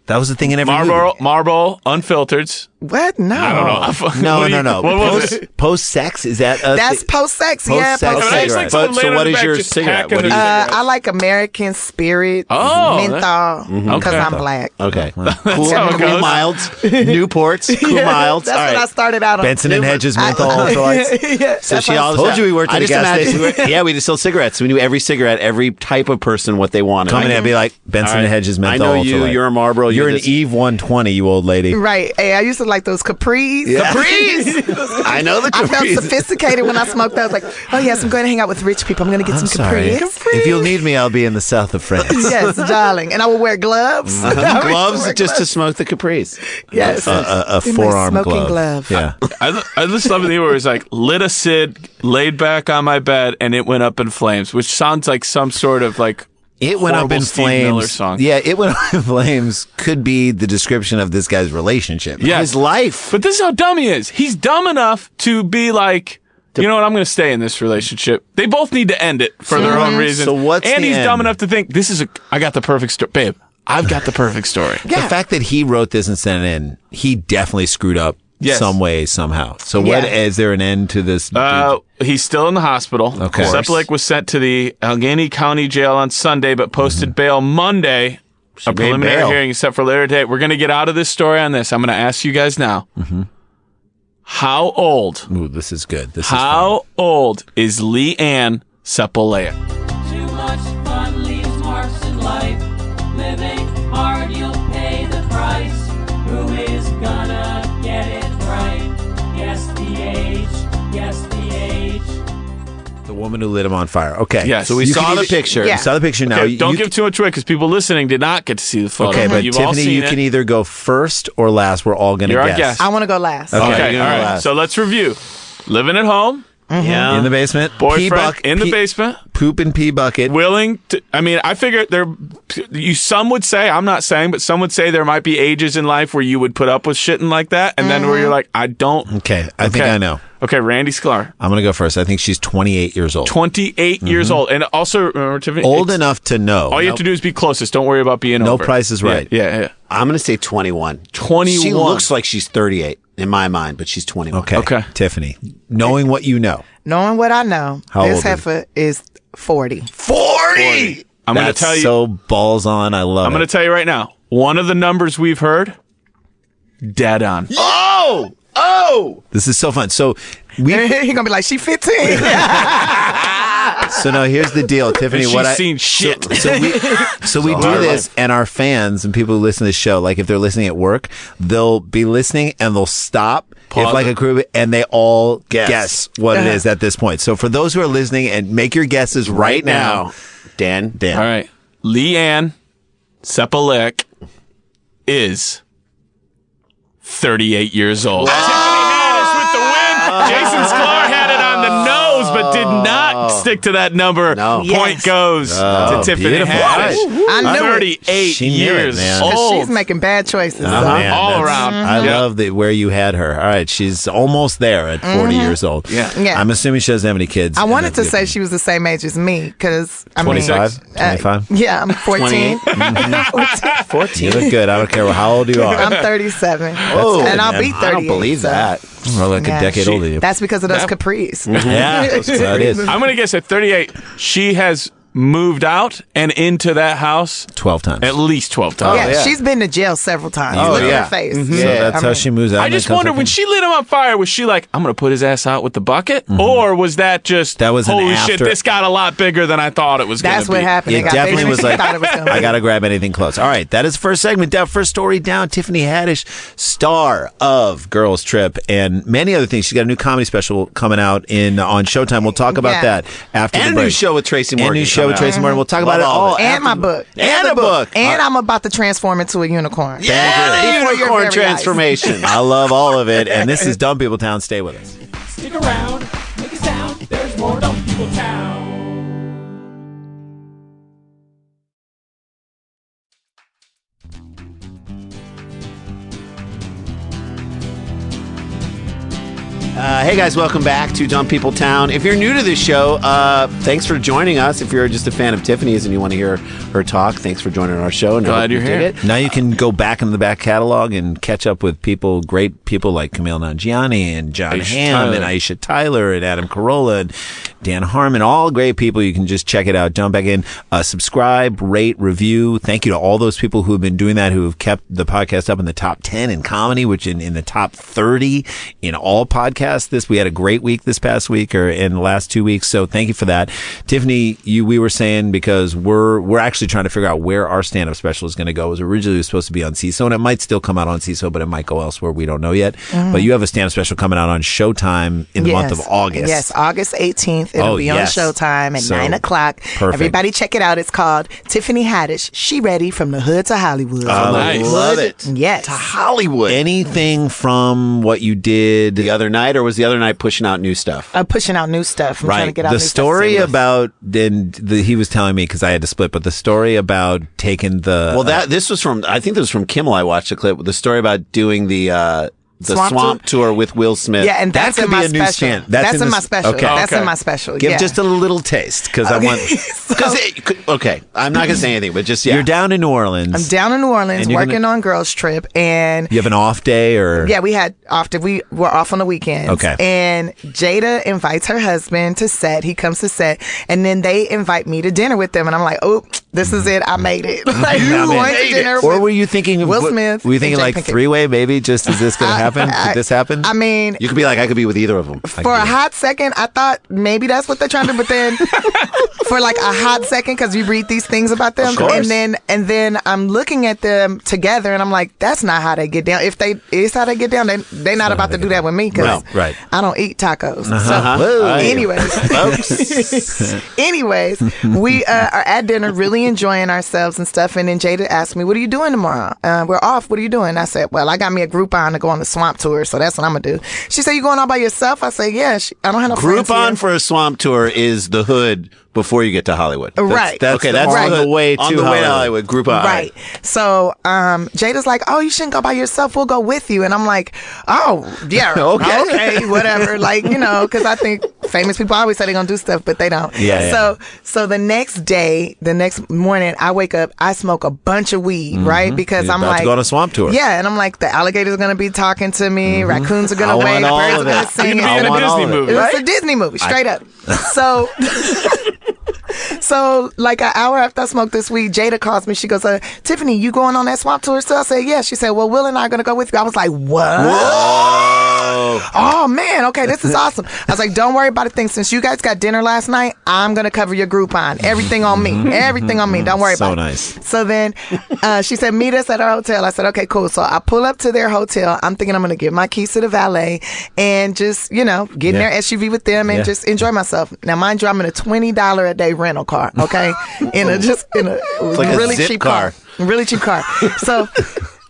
That was the thing in every Marlboro, unfiltered. What? No. I don't know. No, What do you- no. What was it? Post sex, is that a That's post sex. Yeah, Post-sex post I sex. just like cigarette. someone But so laying on what the is back your just cigarette? hacking What a do you- cigarette. I like American Spirit, Oh, menthol, because Okay. I'm black. Okay. how Cool it goes. Milds. Newports. Cool Milds. That's All what I right. started out on. Benson and Hedges menthol ultralights? Yeah, So that's she what I- all told you we worked at I a just gas imagined- station. Yeah, we just sold cigarettes. We knew every cigarette, every type of person, what they wanted. Come in and be like, Benson All right. and Hedges I menthol know you. ultralight. You're a Marlboro. You're an this- Eve 120, you old lady. Right. Hey, I used to like those Capris. Capris. I know the I felt Capris. sophisticated when I smoked those. Like, oh yes, I'm going to hang out with rich people. I'm going to get some Sorry. Capris. If you'll need me, I'll be in the south of France. Yes, darling. And I will wear gloves. I would Gloves wear just to gloves. smoke the Capris. Yes. A In my forearm smoking glove. glove. Yeah. I just love the where it's like lit a cid, laid back on my bed, and it went up in flames, which sounds like some sort of It went up horrible in Steve Miller flames. song. Yeah, it went up in flames could be the description of this guy's relationship. Yeah. His life. But this is how dumb he is. He's dumb enough to be like, you know what, I'm going to stay in this relationship. They both need to end it for their own reasons. So what's and the he's dumb end? enough to think, I got the perfect story. Babe, I've got the perfect story. The fact that he wrote this and sent it in, he definitely screwed up Yes. some way, somehow. So Yeah. is there an end to this? He's still in the hospital. Okay. Seplik was sent to the Allegheny County Jail on Sunday, but posted bail Monday. A made preliminary bail. hearing is set for later date. We're going to get out of this story on this. I'm going to ask you guys now. How old? Ooh, this is good. This is How old is Leanne Sepulea? Too much fun leaves marks in life. living hard, you'll pay the price. Who is gonna get it right? Guess the age, guess the age. The woman who lit him on fire. Okay. Yes. So we You saw can the either- picture. Yeah. We saw the picture now. Okay, don't You give too much away because people listening did not get to see the photo. Okay, but you've all Tiffany, seen you it. can either go first or last. We're all going to You're our guess. guest. I want to go last. Okay. Okay, you're all gonna right. last. So let's review. Living at home, Yeah. In the basement. boyfriend in the basement, Poop and pee bucket. willing to. I mean, I figure some would say, I'm not saying, but some would say there might be ages in life where you would put up with shitting like that, and then where you're like, I don't. Okay. I think I know. Okay, Randy Sklar, I'm going to go first. I think she's 28 years old. 28 years old, and also remember, Tiffany, Old it's- enough to know. All you have to do is be closest. Don't worry about being No over. Price is Right. Yeah. I'm going to say 21. 21. She looks like she's 38 in my mind, but she's 21. Okay. Tiffany, knowing what you know. Knowing what I know, How old this is- heifer is 40. 40! I'm going to That's tell you. so balls on. I love I'm going to tell you right now. One of the numbers we've heard, dead on. Oh! This is so fun. So we. He gonna be like, she 15. So now here's the deal, Tiffany. She's What I seen shit. So we do this, and our fans and people who listen to the show, like if they're listening at work, they'll be listening and they'll stop. Pause If like it. a crew, and they all guess what it is at this point. So for those who are listening, and make your guesses right now. Dan. All right. Leanne Sepalik is 38 years old. Tiffany Haddish with the win. Jason Sklar had it on the nose, but did not stick to that number. No. Point Yes. goes to Tiffany beautiful. Haddish. I knew it. 38 She knew it, years man. old. She's making bad choices. Oh, so. man, all that's- around. I Yeah. love where you had her. All right, she's almost there at 40 years old. Yeah. Yeah. I'm assuming she doesn't have any kids. I and wanted that's to say good. she was the same age as me because I mean, 26? 25? yeah, I'm 14. 14. You look good. I don't care how old you are. I'm 37. Oh, and I'll man. be 38. I don't believe so- that. We're like Yeah. a decade older than you. That's because of those That- capris. Yeah, that is. I'm going to guess at 38, she has moved out and into that house 12 times. at least 12 times. Yeah, she's been to jail several times. Oh, Look yeah. at her face. So that's how she moves out. I and then just comes wonder back when in. she lit him on fire, was she like, I'm going to put his ass out with the bucket? Or was that just, That was an holy shit, after- this got a lot bigger than I thought it was going to be? That's what happened. It got definitely bigger was than she like, thought it was gonna I be. got to grab anything close. All right, that is first segment. Down, first story down. Tiffany Haddish, star of Girls Trip and many other things. She's got a new comedy special coming out on Showtime. We'll talk about Yeah. that after And the a break. new show with Tracy And a Morgan. new show with coming out. Tracy Morgan. We'll talk about it Love all all. of it. And my book. And a book. And I'm about to transform into a unicorn. Yeah, the Before your unicorn very eyes. transformation. I love all of it. And this is Dumb People Town. Stay with us. Stick around, make a sound, there's more Dumb People Town. Hey guys, welcome back to Dumb People Town. If you're new to this show, thanks for joining us. If you're just a fan of Tiffany's and you want to hear her talk, thanks for joining our show. And I Glad hope you're you dig here. it. Now you can go back into the back catalog and catch up with great people like Camille Nanjiani and John Aisha Hamm Tyler. and Aisha Tyler and Adam Carolla and Dan Harmon, all great people. You can just check it out. Jump back in, subscribe, rate, review. Thank you to all those people who have been doing that, who have kept the podcast up in the top 10 in comedy, which in the top 30 in all podcasts. We had a great week this past week or in the last 2 weeks. So thank you for that. Tiffany, we were saying, because we're actually trying to figure out where our stand-up special is going to go. It was originally supposed to be on CISO, and it might still come out on CISO, but it might go elsewhere. We don't know yet. But you have a stand-up special coming out on Showtime in the month of August. Yes, August 18th. It'll be yes. on Showtime at So, 9 o'clock. perfect. Everybody check it out. It's called Tiffany Haddish. She Ready from the Hood to Hollywood. Nice. Love it. Yes. To Hollywood. Anything from what you did The other night, or was the other night pushing out new stuff? I'm pushing out new stuff. I'm trying to get out the new story stuff. about he was telling me, because I had to split, but the story about taking the Well, this was from, I think this was from Kimmel. I watched the clip. The story about doing the swamp tour with Will Smith. Yeah, and that's That in could be my a new special. stand. That's in the my s- special. Okay. That's Okay. in my special. Give yeah. just a little taste, because I want. Okay, I'm not gonna say anything, but just You're down in New Orleans. I'm down in New Orleans And you're working gonna- on Girls Trip, and You have an off day, or yeah, we were off on the weekends. Okay. And Jada invites her husband to set. He comes to set, and then they invite me to dinner with them, and I'm like, oh, This is it. I made it. Like, You going to made dinner it. Or with were you thinking Will Smith Were you thinking and like Jay Pinkett. three-way? Maybe just is this going to happen? Could this happen? I mean, You could be like, I could be with either of them. for a hot second, I thought maybe that's what they're trying to do. But then, for like a hot second, because you read these things about them, and then I'm looking at them together, and I'm like, that's not how they get down. If they is how they get down, they're not about to do that with me because No, right. I don't eat tacos. Whoa. Anyways, we are at dinner, really enjoying ourselves and stuff. And then Jada asked me, "What are you doing tomorrow? We're off. What are you doing?" I said, "Well, I got me a Groupon to go on the swamp tour, so that's what I'm gonna do." She said, "You going all by yourself?" I said, "Yeah." I don't have no friends here. Groupon for a swamp tour is the hood before you get to Hollywood. Right. That's Okay, that's on the way to on the way to Hollywood. Groupon. Right. So Jada's like, "Oh, you shouldn't go by yourself. We'll go with you." And I'm like, "Oh, yeah, okay, whatever." Like, because I think famous people always say they're gonna do stuff, but they don't. Yeah. So the next morning, I wake up, I smoke a bunch of weed, right? Because You're I'm about like, to go on a swamp tour. yeah, and I'm like, the alligators are gonna be talking to me, raccoons are gonna I wave, want all birds are of gonna it. sing. You're gonna be in a Disney movie, It's right? a Disney movie, straight up. So, so like an hour after I smoked this weed, Jada calls me. She goes, "Tiffany, you going on that swamp tour still?" I said, "Yeah." She said, "Well, Will and I are going to go with you." I was like, "What?" Oh, man. Okay, this is awesome. I was like, "Don't worry about a thing. Since you guys got dinner last night, I'm going to cover your Groupon. Everything on me. Everything on me. Don't worry about it." nice. So then she said, "Meet us at our hotel." I said, "Okay, cool." So I pull up to their hotel. I'm thinking I'm going to give my keys to the valet and just, get in their SUV with them and just enjoy myself. Now, mind you, I'm in a $20 a day rental car, okay? in a like a really zip cheap car. Really cheap car. So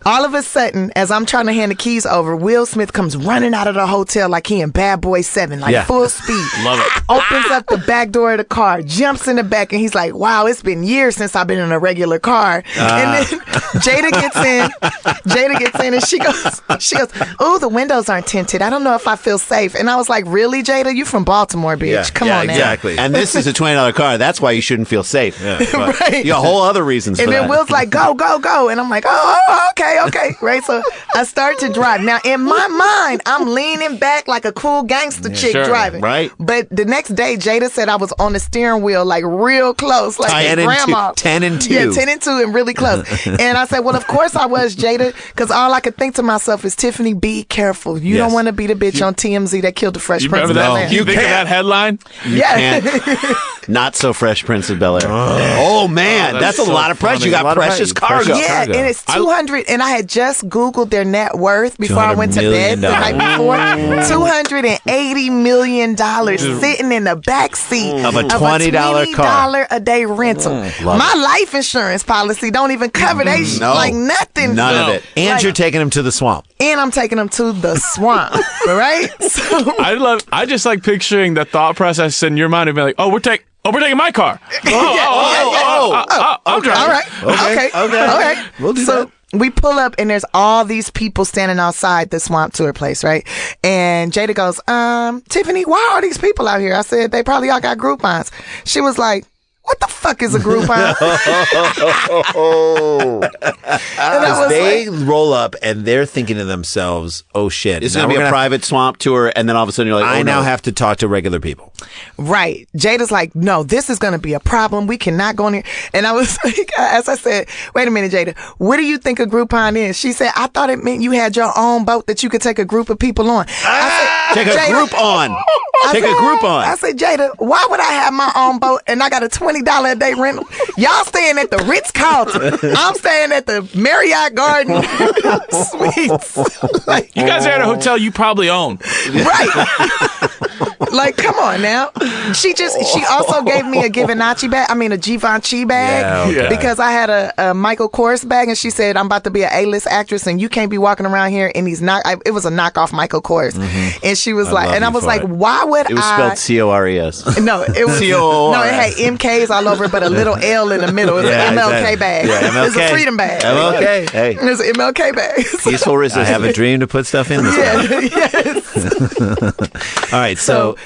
all of a sudden, as I'm trying to hand the keys over, Will Smith comes running out of the hotel like he in Bad Boy 7, like full speed. Love it. Opens up the back door of the car, jumps in the back, and he's like, "Wow, it's been years since I've been in a regular car." And then Jada gets in, and she goes, "Ooh, the windows aren't tinted. I don't know if I feel safe." And I was like, "Really, Jada? You from Baltimore, bitch? Come on now." Exactly. And this is a $20 car. That's why you shouldn't feel safe. Right. You got whole other reasons And for then that. Will's like, "Go, go, go." And I'm like, "Oh, okay. Right. So I start to drive. Now, in my mind, I'm leaning back like a cool gangster chick sure. driving. Right. But the next day, Jada said I was on the steering wheel, like real close, like 10 and grandma. 10 and 2. Yeah, 10 and 2 and really close. And I said, "Well, of course I was, Jada, because all I could think to myself is, Tiffany, be careful. You don't want to be the bitch on TMZ that killed the Fresh You Prince remember of that? Bel-Air." You think of that headline? Yeah. Not so Fresh Prince of Bel-Air. Oh, man. that's that's a so lot of pressure. funny. You A got lot of precious pressure. cargo. Yeah, cargo. and it's 200, and I had just Googled their net worth before I went to bed the night before. $280 million sitting in the back seat Of a $20 car. $20 a day rental. My life insurance policy don't even cover that shit, No. like nothing. None of it. And Like- you're taking him to the swamp. And I'm taking them to the swamp, right? So I just like picturing the thought process in your mind of being like, we're taking my car. I'm driving. all right, okay. We'll do so that. we pull up and there's all these people standing outside the swamp tour place, right? And Jada goes, "Tiffany, why are these people out here?" I said, "They probably all got Groupons." She was like, "What the fuck is a Groupon?" Because they roll up and they're thinking to themselves, "Oh shit, It's now going to we're be a gonna- private swamp tour, and then all of a sudden you're like, I oh, now no. have to talk to regular people." Right. Jada's like, "No, this is going to be a problem. We cannot go in here." And I was like, as I said, "Wait a minute, Jada, what do you think a Groupon is?" She said, "I thought it meant you had your own boat that you could take a group of people on." I said, Take a "Jada," group on. I Take said- a group on. I said, "Jada, why would I have my own boat and I got a $20 a day rental? Y'all staying at the Ritz-Carlton. I'm staying at the Marriott Garden Suites." Like, You guys are at a hotel you probably own. right. Like, come on now. She also gave me a Givenchy bag. Yeah. Because I had a Michael Kors bag, and she said, "I'm about to be an A-list actress, and you can't be walking around here in these it was a knockoff Michael Kors." And she was like, love and I you was for like, it. "Why would It was I?" spelled C-O-R-E-S. No, it was C-O-R-S. no. It had MKs all over, but a little L in the middle. It was Yeah, an MLK exactly. bag. Yeah, It was a MLK. freedom bag. Okay. Hey, It was an MLK bag. peaceful I resistance. have a dream to put stuff in this. Yeah, yes. All right, so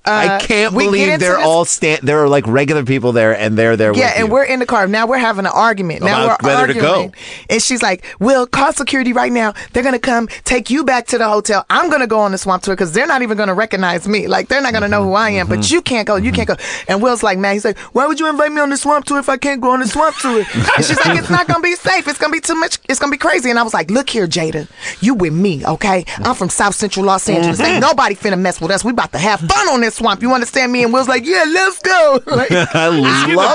I can't believe they're all there are like regular people there, and they're there. Yeah, with and you. we're in the car now. We're having an argument now. About We're whether to arguing, go. and she's like, "Will, call security right now. They're gonna come take you back to the hotel. I'm gonna go on the swamp tour because they're not even gonna recognize me. Like they're not gonna know who I am. But you can't go. You can't go." And Will's like, "Man, he's like, why would you invite me on the swamp tour if I can't go on the swamp tour?" And she's like, "It's not gonna be safe. It's gonna be too much. It's gonna be crazy." And I was like, "Look here, Jada, you with me, okay? I'm from South Central Los Angeles. Ain't nobody finna mess with us. We about to have fun on this swamp. You understand me?" And Will's like, "Yeah, let's go." Like, I love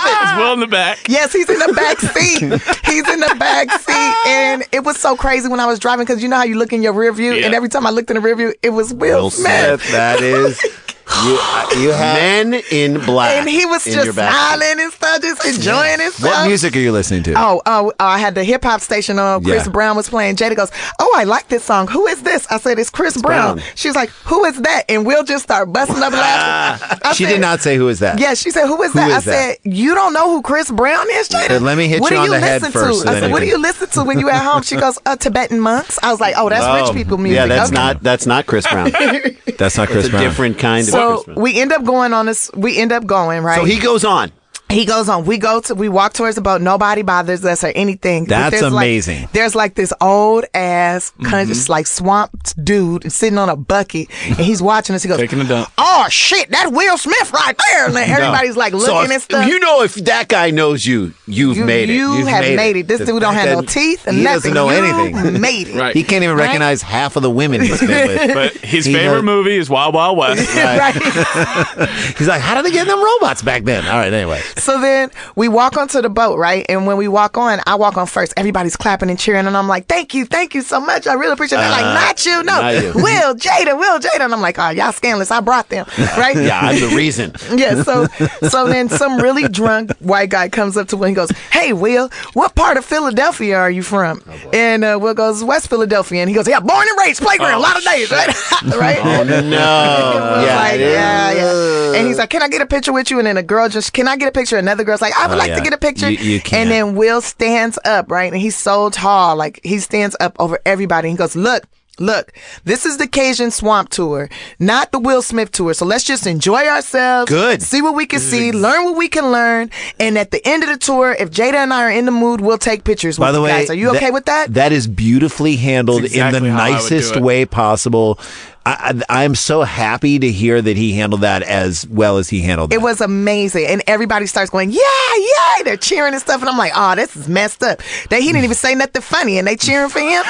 it. Is Will in the back? yes, he's in the back seat. He's in the back seat, and it was so crazy when I was driving because you know how you look in your rear view, and every time I looked in the rear view, it was Will Smith. That is. You have Men in Black, and he was just smiling and stuff, just enjoying himself. What music are you listening to? I had the hip hop station on. Chris Brown was playing. Jada goes, "Oh, I like this song. Who is this?" I said, "It's Chris Brown." She's like, "Who is that?" And Will just started busting up laughing. She did not say who is that. Yeah, she said, "Who is that?" I said, "You don't know who Chris Brown is, Jada?" Let me hit you on the head first. I said, "What do you listen to when you at home?" She goes, "Tibetan monks." I was like, "Oh, that's rich people music." Yeah, that's not Chris Brown. That's not Chris It's a Brown. different kind of So Chris Brown. we end up going on this. We end up going, right? So he goes on. He goes on. We walk towards the boat. Nobody bothers us or anything. But That's there's amazing. There's like this old ass kind of just like swamped dude sitting on a bucket, and he's watching us. He goes, Taking a dump. "Oh shit, that's Will Smith right there!" And then everybody's like looking and stuff. You know, if that guy knows you, you've made it. You have made it. This dude don't have no teeth and He nothing. doesn't know You anything. made it. Right. He can't even recognize half of the women he's been with. But his He favorite knows- movie is Wild Wild West. Right. He's like, how did they get them robots back then? All right, anyway. So then we walk onto the boat, right? And when we walk on, I walk on first. Everybody's clapping and cheering, and I'm like, thank you so much. I really appreciate it. They're like, not you, no. not you. Will, Jada. And I'm like, oh, y'all scandalous. I brought them, right? Yeah, I'm the reason. Yeah, so then some really drunk white guy comes up to Will and goes, "Hey, Will, what part of Philadelphia are you from?" And Will goes, "West Philadelphia." And he goes, "Yeah, born and raised, playground, a lot of days, right?" Right? Oh, no. Yeah. And he's like, "Can I get a picture with you?" And then a girl can I get a picture? Another girl's like, "I would like to get a picture." You can't. And then Will stands up, right? And he's so tall, like he stands up over everybody. And he goes, Look, this is the Cajun Swamp Tour, not the Will Smith Tour. So let's just enjoy ourselves. Good. See what we can see, learn what we can learn. And at the end of the tour, if Jada and I are in the mood, we'll take pictures with By the you way, guys. Are you okay with that? That is beautifully handled That's exactly in the how I would do nicest it. way possible. I'm so happy to hear that he handled that as well as he handled It that. was amazing. And everybody starts going, yeah. They're cheering and stuff. And I'm like, oh, this is messed up. He didn't even say nothing funny, and they cheering for him.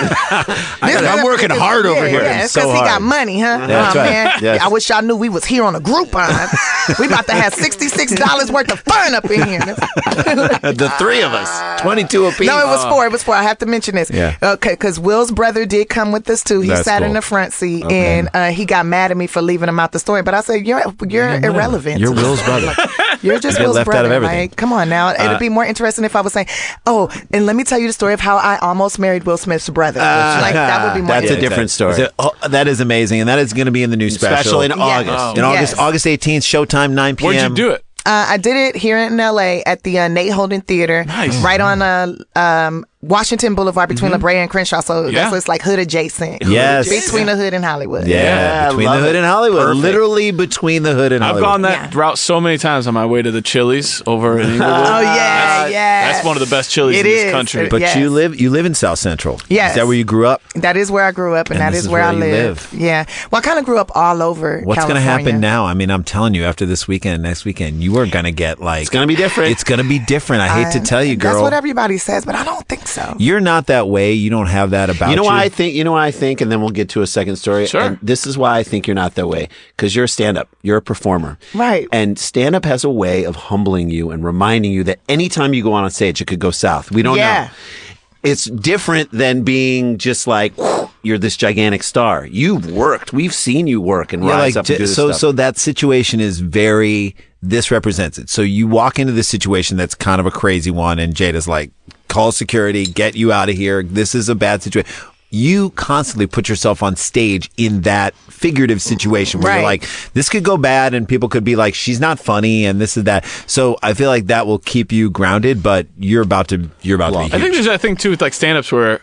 I'm working hard over here. Yeah, it's So because he got hard. money, huh? That's Oh, right. man. Yes. I wish y'all knew we was here on a Groupon. We about to have $66 worth of fun up in here. The three of us, 22 apiece. No, it was four. It was four. I have to mention this. Yeah. Okay, because Will's brother did come with us too. He That's sat cool. in the front seat, and he got mad at me for leaving him out the story. But I said, you're irrelevant. You're to this Will's story. brother. You're just You get Will's left out brother. of everything. Like, come on now. It'd be more interesting if I was saying, oh, and let me tell you the story of how I almost married Will Smith's brother. Like that would be more That's a interesting. different story. That is amazing, and that is going to be in the new special. in August. In Yes. August 18th, showtime, 9 p.m. Where'd you do it? I did it here in LA at the Nate Holden Theater, Nice. right on Washington Boulevard between La Brea and Crenshaw. So Yeah. it's like hood adjacent. Yes. Between the hood and Hollywood. Yeah, between the love hood it. and Hollywood. Perfect. Literally between the hood and I've Hollywood. gone that route so many times on my way to the Chili's over in Inglewood. Oh yeah. That's one of the best Chili's It in this is. country. But Yes. you live in South Central. Yes. Is that where you grew up? That is where I grew up, and And that this is is where I where you live. live. Yeah. Well, I kind of grew up all over. What's going to California. happen now? I mean, I'm telling you, after this weekend, next weekend, you are going to get like... It's gonna be different. It's going to be different. I hate to tell you, girl. That's what everybody says, but I don't think so. You're not that way. You don't have that about you. You know why I think, and then we'll get to a second story. Sure. And this is why I think you're not that way. Because you're a stand-up. You're a performer. Right. And stand-up has a way of humbling you and reminding you that anytime you go on stage, it could go south. We don't know. It's different than being just like, you're this gigantic star. You've worked. We've seen you work and rise up and do this stuff. So that situation is very... This represents it. So you walk into this situation that's kind of a crazy one, and Jada's like, call security, get you out of here. This is a bad situation. You constantly put yourself on stage in that figurative situation where you're like, this could go bad, and people could be like, she's not funny, and this is that. So I feel like that will keep you grounded, but you're about to be huge. I think there's that thing too with like stand-ups where,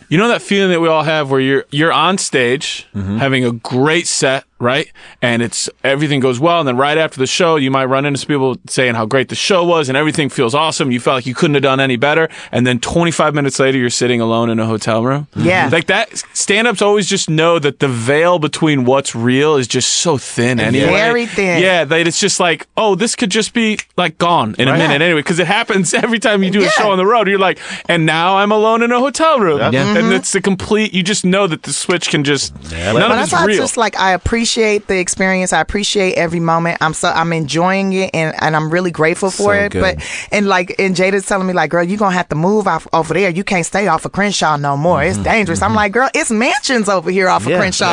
you know, that feeling that we all have where you're on stage having a great set, right? And everything goes well, and then right after the show, you might run into some people saying how great the show was, and everything feels awesome. You felt like you couldn't have done any better, and then 25 minutes later, you're sitting alone in a hotel room. Yeah. Like that, stand-ups always just know that the veil between what's real is just so thin anyway. Very thin. Yeah, that it's just like, oh, this could just be like gone in a minute anyway, because it happens every time you do a show on the road. You're like, and now I'm alone in a hotel room. Yeah. And it's the complete, you just know that the switch can just, none But of that's it's why real. it's just like I appreciate the experience. I appreciate every moment. I'm enjoying it, and I'm really grateful for it. good. But and Jada's telling me like, girl, you're gonna have to move off over there. You can't stay off of Crenshaw no more. It's dangerous. I'm like, girl, it's mansions over here off of Crenshaw.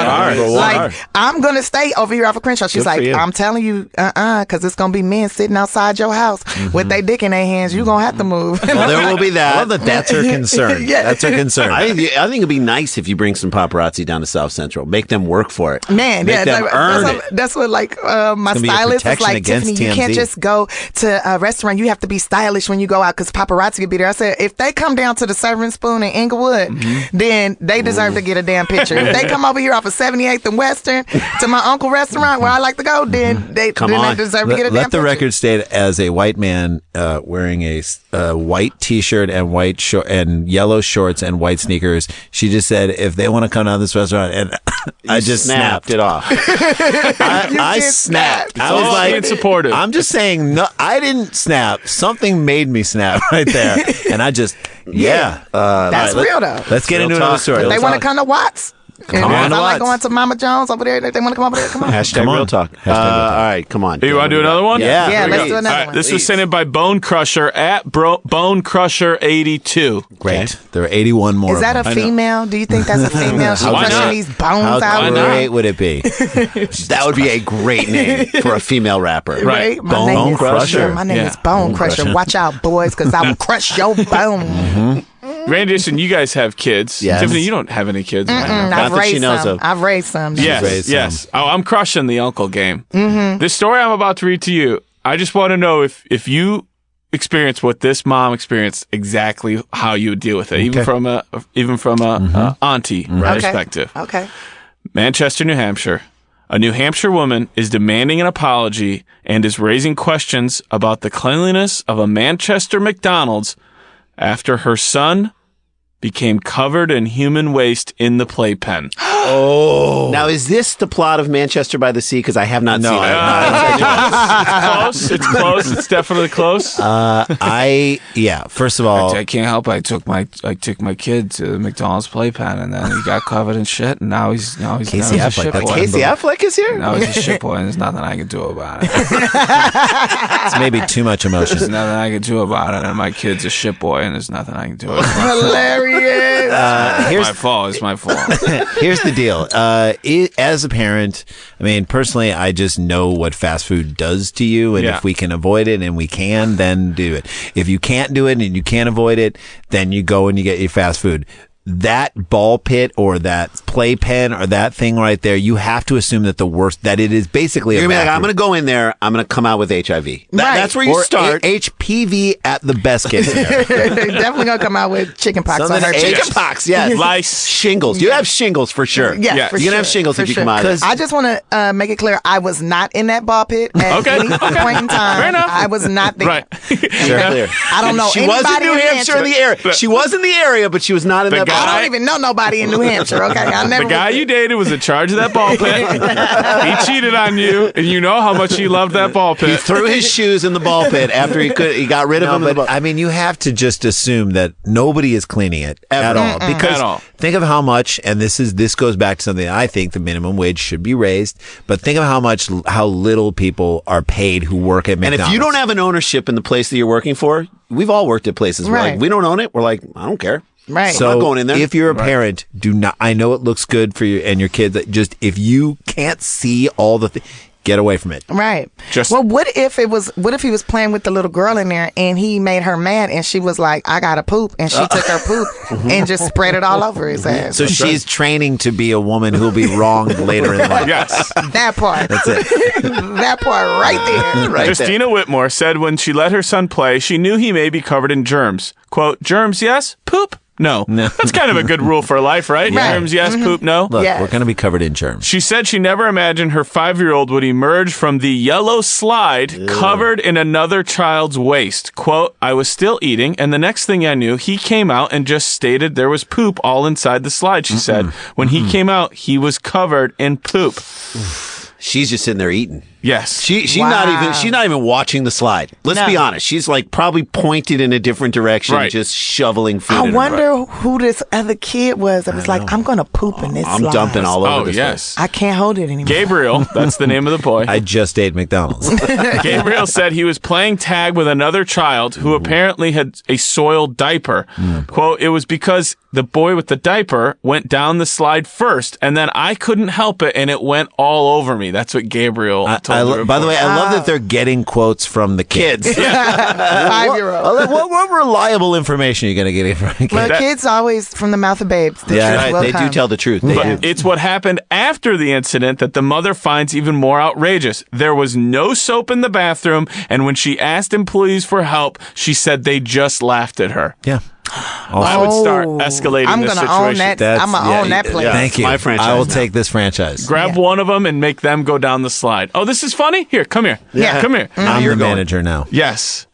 Like I'm gonna stay over here off of Crenshaw. She's like, I'm telling you, because it's gonna be men sitting outside your house with their dick in their hands. You gonna have to move. Well, there will be that. I love that that's her concern. Yeah. That's her concern. I think it'd be nice if you bring some paparazzi down to South Central. Make them work for it. Man, Make them earn it. that's what my gonna be a stylist was protection like, against Tiffany, you can't TMZ. just go to a restaurant. You have to be stylish when you go out because paparazzi could be there. I said, if they come down to the Serving Spoon in Inglewood, then they deserve to get a damn picture. If they come over here off of 78th and Western to my uncle restaurant where I like to go, then they deserve to get a damn Let the picture. record state as a white man wearing a white T-shirt and white and yellow shorts and white sneakers. She just said, if they want to come down to this restaurant, and I just snapped it off. I did snapped. snap. I was all like, being supportive. I'm just saying, no, I didn't snap. Something made me snap right there, and I just, That's all right, real though. Let's get Real into another talk. story. They Let's want to talk. come to Watts. Come on to I like Watts. going to Mama Jones over there. They want to come over there. Come on. Hashtag Come on. real talk. Hashtag real talk. All right, come on. You want to do another one? Yeah. Yeah, Here we let's go. do another All right, one. this was sent in by Bone Crusher at Bone Crusher 82. Great. There are 81 more. Is that of a them. female? Do you think that's a female? She's Why crushing not? these bones How out. great would it be? That would be a great name for a female rapper. Right. My Bone name is Crusher. My name Yeah. is Bone Crusher. Watch out, boys, because I will crush your bone. Randy, listen, you guys have kids. Yes. Tiffany, you don't have any kids. Right now. I've that she raised knows some. of. I've raised some. Yes, raised yes. Oh, I'm crushing the uncle game. This story I'm about to read to you, I just want to know if you experience what this mom experienced, exactly how you would deal with it, even from a auntie perspective. Okay. Manchester, New Hampshire. A New Hampshire woman is demanding an apology and is raising questions about the cleanliness of a Manchester McDonald's after her son became covered in human waste in the playpen. Now, is this the plot of Manchester by the Sea? Because I have not seen it. It's close. It's definitely close. First of all, I can't help it. I took my kid to the McDonald's playpen, and then he got covered in shit, and now he's Casey now he's a Affleck, shit that's boy. Casey Affleck is here? Now he's a shit boy, and there's nothing I can do about it. it's maybe too much There's emotion. nothing I can do about it, and my kid's a shit boy, and there's nothing I can do about it. Hilarious. It's my fault. It's my fault. Here's the deal. As a parent, I mean, personally, I just know what fast food does to you. And Yeah. if we can avoid it and we can, then do it. If you can't do it and you can't avoid it, then you go and you get your fast food. That ball pit or that playpen or that thing right there, you have to assume that that it is basically You're a going to be like, bathroom. I'm going to go in there. I'm going to come out with HIV. Right. That's where you or start. HPV at the best case scenario. Definitely gonna come out with chicken pox on Something her to- cheek. Chicken pox, yes. Lice. Shingles. You have shingles for sure. Yeah, Yeah. for You're going to have sure, shingles for if you sure. come out of it. I just want to make it clear, I was not in that ball pit at Okay, any point in time. Fair enough. I was not there. Right. Clear. I don't know She was in anybody New in Hampshire in the area. She was in the area, but she was not in The that guy- I don't even know nobody in New Hampshire. Okay, I never. The guy you dated was in charge of that ball pit. He cheated on you, and you know how much he loved that ball He pit. threw his shoes in the ball pit after he got rid of them. in the ball. I mean, you have to just assume that nobody is cleaning it at all. Because At all. think of how much, and this goes back to something I think the minimum wage should be raised. But think of how little people are paid who work at And McDonald's. if you don't have an ownership in the place that you're working for, we've all worked at places where Right. like, we don't own it. We're like, I don't care. Right. so I'm not going in there. if you're a parent, do not. I know it looks good for you and your kids. Just if you can't see all the get away from it. Right. Just- well, what if he was playing with the little girl in there and he made her mad and she was like, I gotta poop, and she took her poop and just spread it all over his ass. So she's training to be a woman who'll be wronged later in life. Yes. That part. That's it. That part right there. Right Justina Whitmore said when she let her son play, she knew he may be covered in germs. Quote, germs, yes. Poop, No. That's kind of a good rule for life, right? Right. Germs, yes. Poop, no. Look, Yes. we're going to be covered in germs. She said she never imagined her 5-year-old would emerge from the yellow slide covered in another child's waste. Quote, I was still eating, and the next thing I knew, he came out and just stated there was poop all inside the slide, she said. When he came out, he was covered in poop. She's just sitting there eating. Yes. She's Wow. not even watching the slide. Let's No. be honest. She's like probably pointed in a different direction, Right. just shoveling food. I in her butt. wonder who this other kid was that was like, I'm going to poop in this I'm slide. dumping all over Oh, this yes. I can't hold it anymore. Gabriel, that's the name of the boy. I just ate McDonald's. Gabriel said he was playing tag with another child who apparently had a soiled diaper. Quote, it was because the boy with the diaper went down the slide first, and then I couldn't help it, and it went all over me. That's what Gabriel told me. By the way, I love that they're getting quotes from the kids. 5-year-old. What reliable information are you going to get from kids? Well, kids always from the mouth of babes. The Yeah, truth Right, will they do come. tell the truth. They But do. it's what happened after the incident that the mother finds even more outrageous. There was no soap in the bathroom, and when she asked employees for help, she said they just laughed at her. Yeah. I would start escalating I'm this gonna situation. own that. That's- I'm gonna yeah, own that place. yeah. Thank you. my franchise I will now. take this franchise. Grab one of them and make them go down the slide. Oh, this is funny? Here, come here. Yeah. Come here. I'm your manager now. Yes.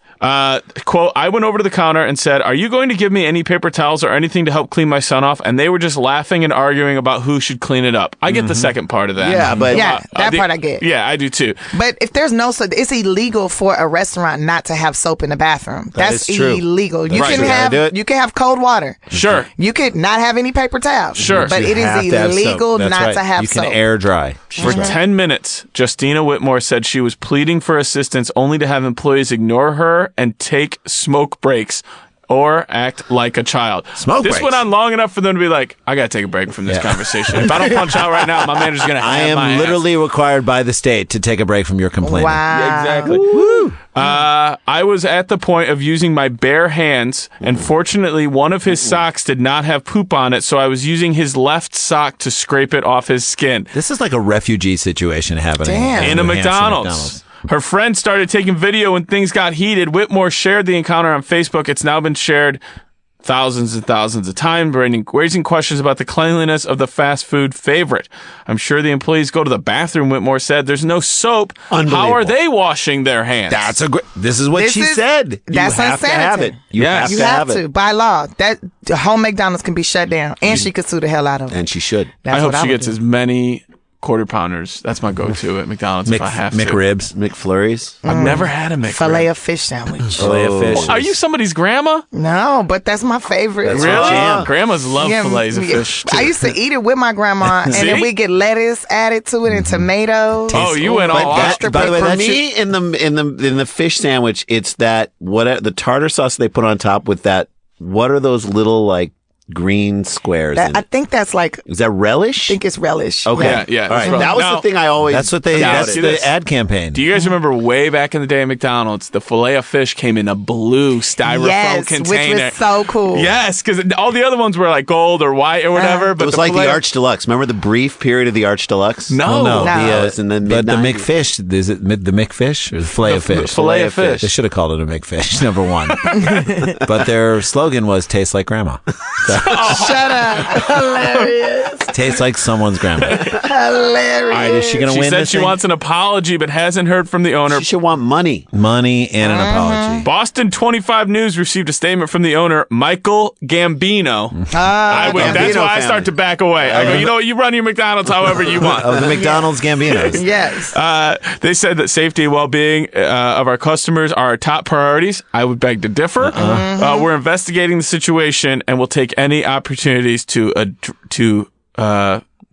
Quote, I went over to the counter and said, are you going to give me any paper towels or anything to help clean my son off? And they were just laughing and arguing about who should clean it up. I get the second part of that. Yeah, but Yeah, that part I get. Yeah, I do too. But if there's no soap, it's illegal for a restaurant not to have soap in the bathroom. That's is true. illegal. You Right. can You gotta do have it. you can have cold water. Sure. You could not have any paper towels. Sure. But You it is have to have soap. illegal That's not right. to have You can soap. air dry. For 10 minutes, Justina Whitmore said she was pleading for assistance only to have employees ignore her and take smoke breaks or act like a child. Smoke This breaks. went on long enough for them to be like, I got to take a break from this conversation. If I don't punch out right now, my manager's going to I have my am ass. literally required by the state to take a break from your complaining. Wow. Exactly. I was at the point of using my bare hands, and fortunately, one of his socks did not have poop on it, so I was using his left sock to scrape it off his skin. This is like a refugee situation happening Damn. In a New Hampshire McDonald's. Her friend started taking video when things got heated. Whitmore shared the encounter on Facebook. It's now been shared thousands and thousands of times, raising questions about the cleanliness of the fast food favorite. I'm sure the employees go to the bathroom, Whitmore said. There's no soap. How are they washing their hands? That's a great. This is what This she is- said. that's you have to have it. unsanitary. You Yes. have You to have have to it. by law. That the whole McDonald's can be shut down, and she could sue the hell out of them. And she should. That's I hope what she would gets do. as many quarter pounders. That's my go-to at McDonald's if I have to. McRibs, McFlurries. I've never had a McRib. Filet of fish sandwich. fillet of fish. Are you somebody's grandma? No, but that's my favorite. Really? jam. Grandmas love Yeah, fillets of yeah. fish too. I used to eat it with my grandma, and See? then we get lettuce added to it and tomatoes. Oh, you went all out. extra by the way, pepper. For that me, in the fish sandwich, it's that the tartar sauce they put on top with that. What are those little like green squares? That- in I it? think that's like, Is that relish? I think it's relish. Okay. Yeah, yeah, All right. it's relish. That was Now- the thing I always. That's what they. doubted. That's See the this? ad campaign. Do you guys remember way back in the day at McDonald's, the filet of fish came in a blue styrofoam Yes, container? which was so cool. Yes, because all the other ones were like gold or white or whatever. It But was like the filet- Arch Deluxe. Remember the brief period of the Arch Deluxe? No, Oh, no. No. It was in the But the mid-90s. McFish, is it the McFish or the filet of fish? Filet of fish. They should have called it a McFish, number one. But their slogan was "Tastes like grandma." Shut up. Hilarious. Tastes like someone's grandma. Hilarious. All right, is she going to She win said this she thing? wants an apology, but hasn't heard from the owner. She should want money. Money and an apology. Boston 25 News received a statement from the owner, Michael Gambino. That's Gambino why I family. start to back away. I go, you know what? You run your McDonald's however you want. Of the McDonald's Gambinos. Yes. They said that safety and well-being of our customers are our top priorities. I would beg to differ. We're investigating the situation and will take any opportunities to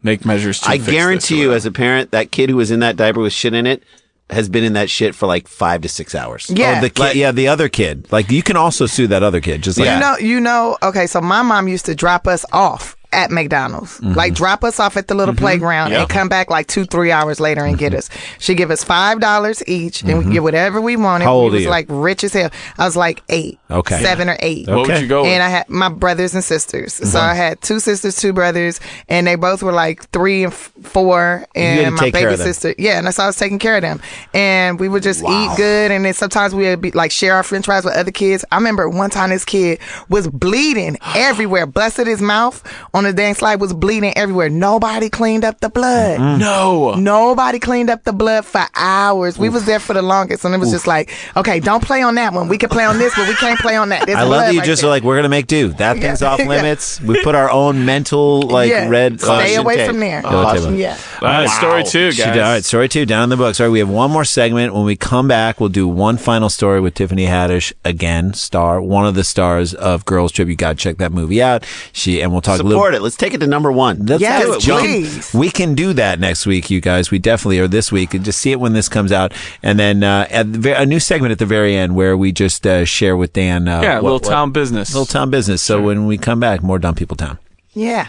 make measures to I fix guarantee this. you, as a parent, that kid who was in that diaper with shit in it has been in that shit for like 5 to 6 hours. Yeah. Oh, the kid, the other kid. Like you can also sue that other kid. Just like You know, okay, so my mom used to drop us off at McDonald's. Like drop us off at the little playground and come back like 2-3 hours later and get us. She give us $5 each and we get whatever we wanted. How old we are was you? like rich as hell. I was like 8. Okay. 7 or 8. What would you go with? And I had my brothers and sisters. So I had 2 sisters, 2 brothers, and they both were like 3 and 4. You had to And my take care baby of them. sister, and that's how I was taking care of them. And we would just eat good, and then sometimes we would be like share our French fries with other kids. I remember one time this kid was bleeding everywhere, busted his mouth on the dang slide, was bleeding everywhere. Nobody cleaned up the blood. No. Nobody cleaned up the blood for hours. We was there for the longest, and it was just like, okay, don't play on that one. We can play on this, but we can't play on that. There's I love blood that you right just there. are like, we're going to make do. That thing's off limits. We put our own mental, red Stay caution away tape. from there. Caution. Yeah. All right, story 2, guys. She did. All right, story 2 down in the books. All right, we have one more segment. When we come back, we'll do one final story with Tiffany Haddish, again, one of the stars of Girls Trip. You got to check that movie out. And we'll talk a little. Support it. Let's take it to number 1. Let's Yes, do it. please. We can do that next week, you guys. We definitely are this week. Just see it when this comes out, and then a new segment at the very end where we just share with Dan. Little town business. Little town business. So when we come back, more Dumb People Town. Yeah.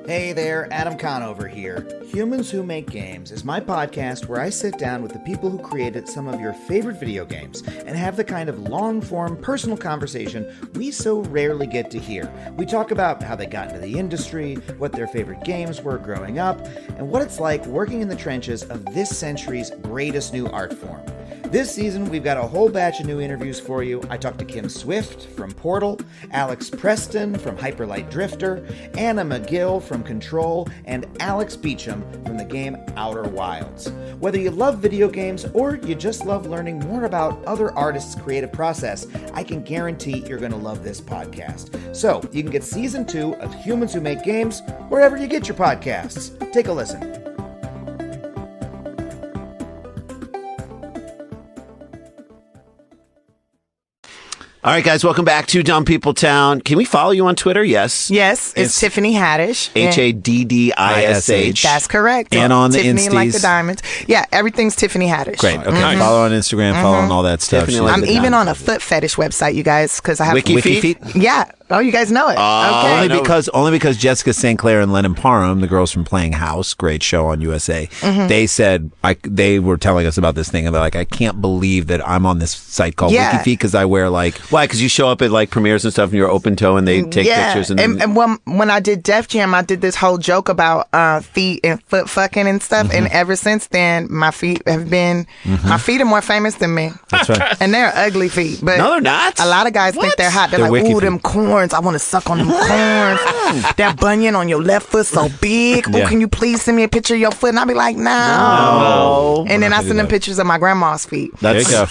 Hey there, Adam Conover here. Humans Who Make Games is my podcast where I sit down with the people who created some of your favorite video games and have the kind of long-form personal conversation we so rarely get to hear. We talk about how they got into the industry, what their favorite games were growing up, and what it's like working in the trenches of this century's greatest new art form. This season, we've got a whole batch of new interviews for you. I talked to Kim Swift from Portal, Alex Preston from Hyperlight Drifter, Anna McGill from Control, and Alex Beecham from the game Outer Wilds. Whether you love video games or you just love learning more about other artists' creative process, I can guarantee you're going to love this podcast. So, you can get Season 2 of Humans Who Make Games wherever you get your podcasts. Take a listen. All right, guys, welcome back to Dumb People Town. Can we follow you on Twitter? Yes. Yes, it's Tiffany Haddish. Haddish. That's correct. And on the Tiffany like the Insties. diamonds. Yeah, everything's Tiffany Haddish. Great. Okay. Follow on Instagram. Follow on all that stuff. Tiffany like I'm the even diamonds. on a foot fetish website, you guys, because I have Wiki Feet? Yeah. Oh, you guys know it. Okay. Only because Jessica St. Clair and Lennon Parham, the girls from Playing House, great show on USA, they said they were telling us about this thing, and they're like, I can't believe that I'm on this site called Yeah. WikiFeet because I wear like Why? Because you show up at like premieres and stuff and you're open toe and they take pictures. And when I did Def Jam, I did this whole joke about feet and foot fucking and stuff. And ever since then, my feet have been, my feet are more famous than me. That's right. And they're ugly feet. But No, they're not. A lot of guys think they're hot. They're They're like, wiki ooh, feet. them corns. I want to suck on them corns. That bunion on your left foot so big. Ooh, Yeah. can you please send me a picture of your foot? And I'll be like, no. And then I send them pictures of my grandma's feet. There you go.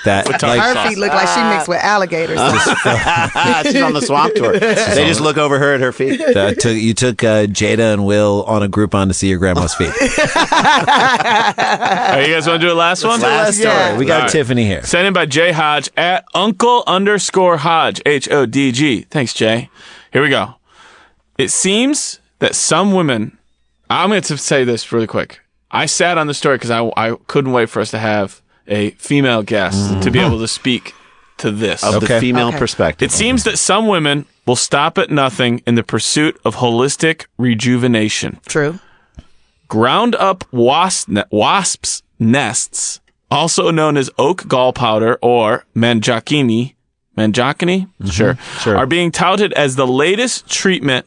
That like, Her feet look like she mixed with alligators. She's on the swamp tour. They just look over her at her feet. you took Jada and Will on a Groupon to see your grandma's feet. All right, you guys want to do a last one? Last story. Yeah. We got All right. Tiffany here. Sent in by Jay Hodge at uncle_Hodge, HODG. Thanks, Jay. Here we go. It seems that some women, I'm going to say this really quick. I sat on the story because I couldn't wait for us to have a female guest to be able to speak to this. Of the female perspective. It seems that some women will stop at nothing in the pursuit of holistic rejuvenation. True. Ground up wasps' nests, also known as oak gall powder or manjakini, sure, are being touted as the latest treatment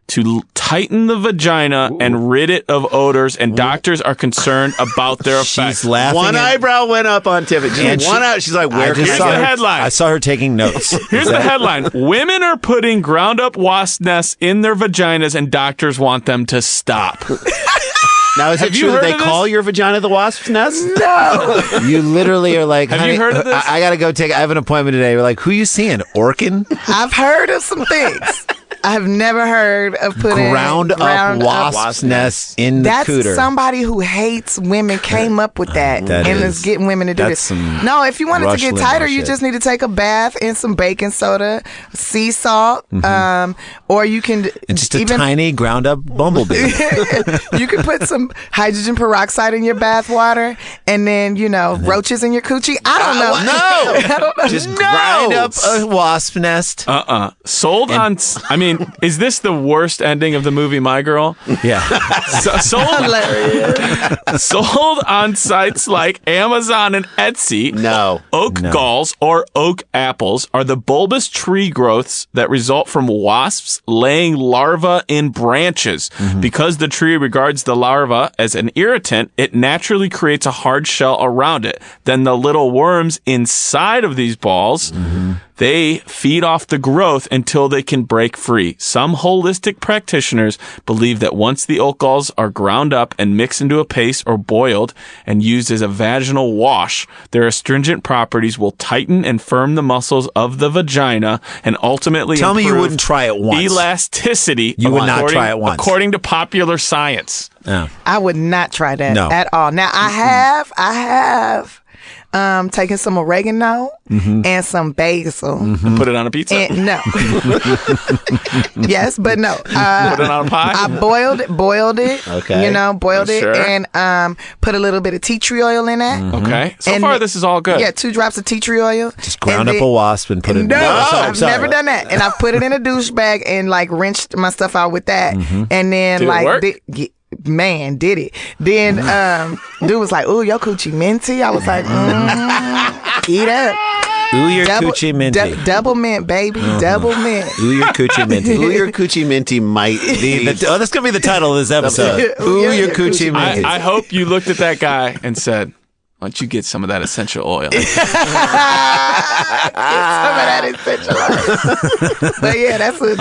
to tighten the vagina and rid it of odors, and doctors are concerned about their effects. She's laughing. One eyebrow went up on Tiffany. And One out. She's like, where can Here's I the get headline. I saw her taking notes. Here's the headline. Women are putting ground up wasp nests in their vaginas, and doctors want them to stop. Now, is it Have you true that heard they of this? call your vagina the wasp's nest? You literally are like, Have you honey, heard of this? I got to go I have an appointment today. We're like, who you seeing? Orkin? I've heard of some things. I've never heard of putting ground up wasp nests in the cooter. That's somebody who hates women came up with that is getting women to do this. No, if you wanted to get tighter, you just need to take a bath in some baking soda, sea salt, or you can just a tiny ground up bumblebee. You can put some hydrogen peroxide in your bath water, and then roaches in your coochie. I don't know. No, I don't know. Just grind up a wasp nest. Sold on. I mean, is this the worst ending of the movie My Girl? Yeah. Sold on sites like Amazon and Etsy. No. Oak galls or oak apples are the bulbous tree growths that result from wasps laying larvae in branches. Because the tree regards the larva as an irritant, it naturally creates a hard shell around it. Then the little worms inside of these balls, they feed off the growth until they can break free. Some holistic practitioners believe that once the oak galls are ground up and mixed into a paste or boiled and used as a vaginal wash, their astringent properties will tighten and firm the muscles of the vagina and ultimately Tell me you improve wouldn't try it once. Elasticity. You would not try it once. According to popular science. I would not try that at all. Now, I have taken some oregano and some basil. And put it on a pizza? No. Yes, but no. Put it on a pie? I boiled it. Okay. Boiled it Sure. and put a little bit of tea tree oil in that. Okay. So And far, this is all good. Yeah, 2 drops of tea tree oil. Just ground up a wasp and put it in. No, I'm I've sorry. never done that. And I put it in a douche bag and rinsed my stuff out with that. And then Did it work? Man, did it. Then dude was like, "Ooh, your coochie minty." I was like, eat up. Ooh, your coochie minty. Double mint, baby. Double mint. Ooh, your coochie minty. Ooh, your coochie minty might be. That's going to be the title of this episode. Ooh, your coochie minty. I hope you looked at that guy and said, why don't you get some of that essential oil? Get some of that essential oil. But yeah, that's the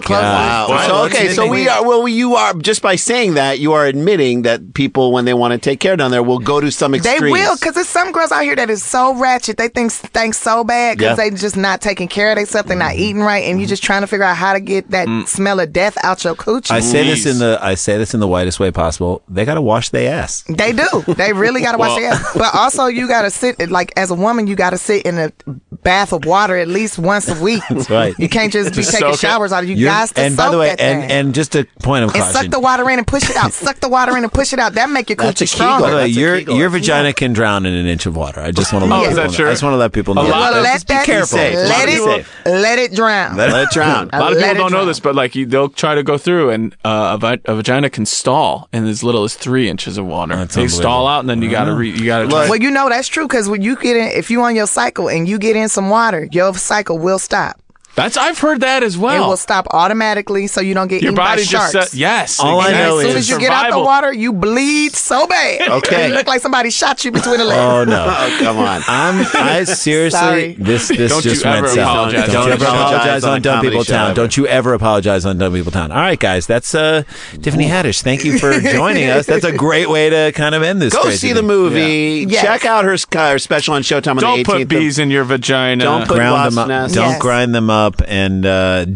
closest. Wow. You are, just by saying that, you are admitting that people, when they want to take care down there, will go to some extremes. They will, because there's some girls out here that is so ratchet. They think so bad because they just not taking care of themselves. They're not eating right, and you're just trying to figure out how to get that smell of death out your coochie. I say this in the whitest way possible. They got to wash their ass. They do. They really got to wash their ass. But also, you got to sit, as a woman, you got to sit in a bath of water at least once a week. That's right. You can't just be taking showers out of it. You got to and soak by the way, that thing. and just a point of And caution. suck the water in and push it out. Suck the water in and push it out. That make your That's a coochie Kegel. stronger. By the way, That's a your Kegel. vagina can drown in an inch of water. I just want to let is people that know. true? I just want to let people know. Well, Just be careful. Let Be it drown. Let it drown. A lot of Let people it don't know drown. this, but they'll try to go through, and a vagina can stall in as little as 3 inches of water. That's They stall unbelievable. out, and then you gotta Well, that's true because when you get in, if you on your cycle and you get in some water, your cycle will stop. I've heard that as well. It will stop automatically, so you don't get Your eaten by body sharks. just said yes. All I know As soon is as you get out the water, you bleed so bad. Okay. You look like somebody shot you between the legs. Oh no! Oh, come on. I seriously, Sorry. this Don't just you went ever south. apologize. Don't you ever apologize on Dumb Comedy People show Town. ever. Don't you ever apologize on Dumb People Town. All right, guys, that's Tiffany Haddish. Thank you for joining us. That's a great way to kind of end this. Go crazy see the thing. movie. Yes. Check out her special on Showtime on Don't the 18th. put bees in your vagina. Don't put Ground wasp them up. nests. Don't Yes. grind them up, and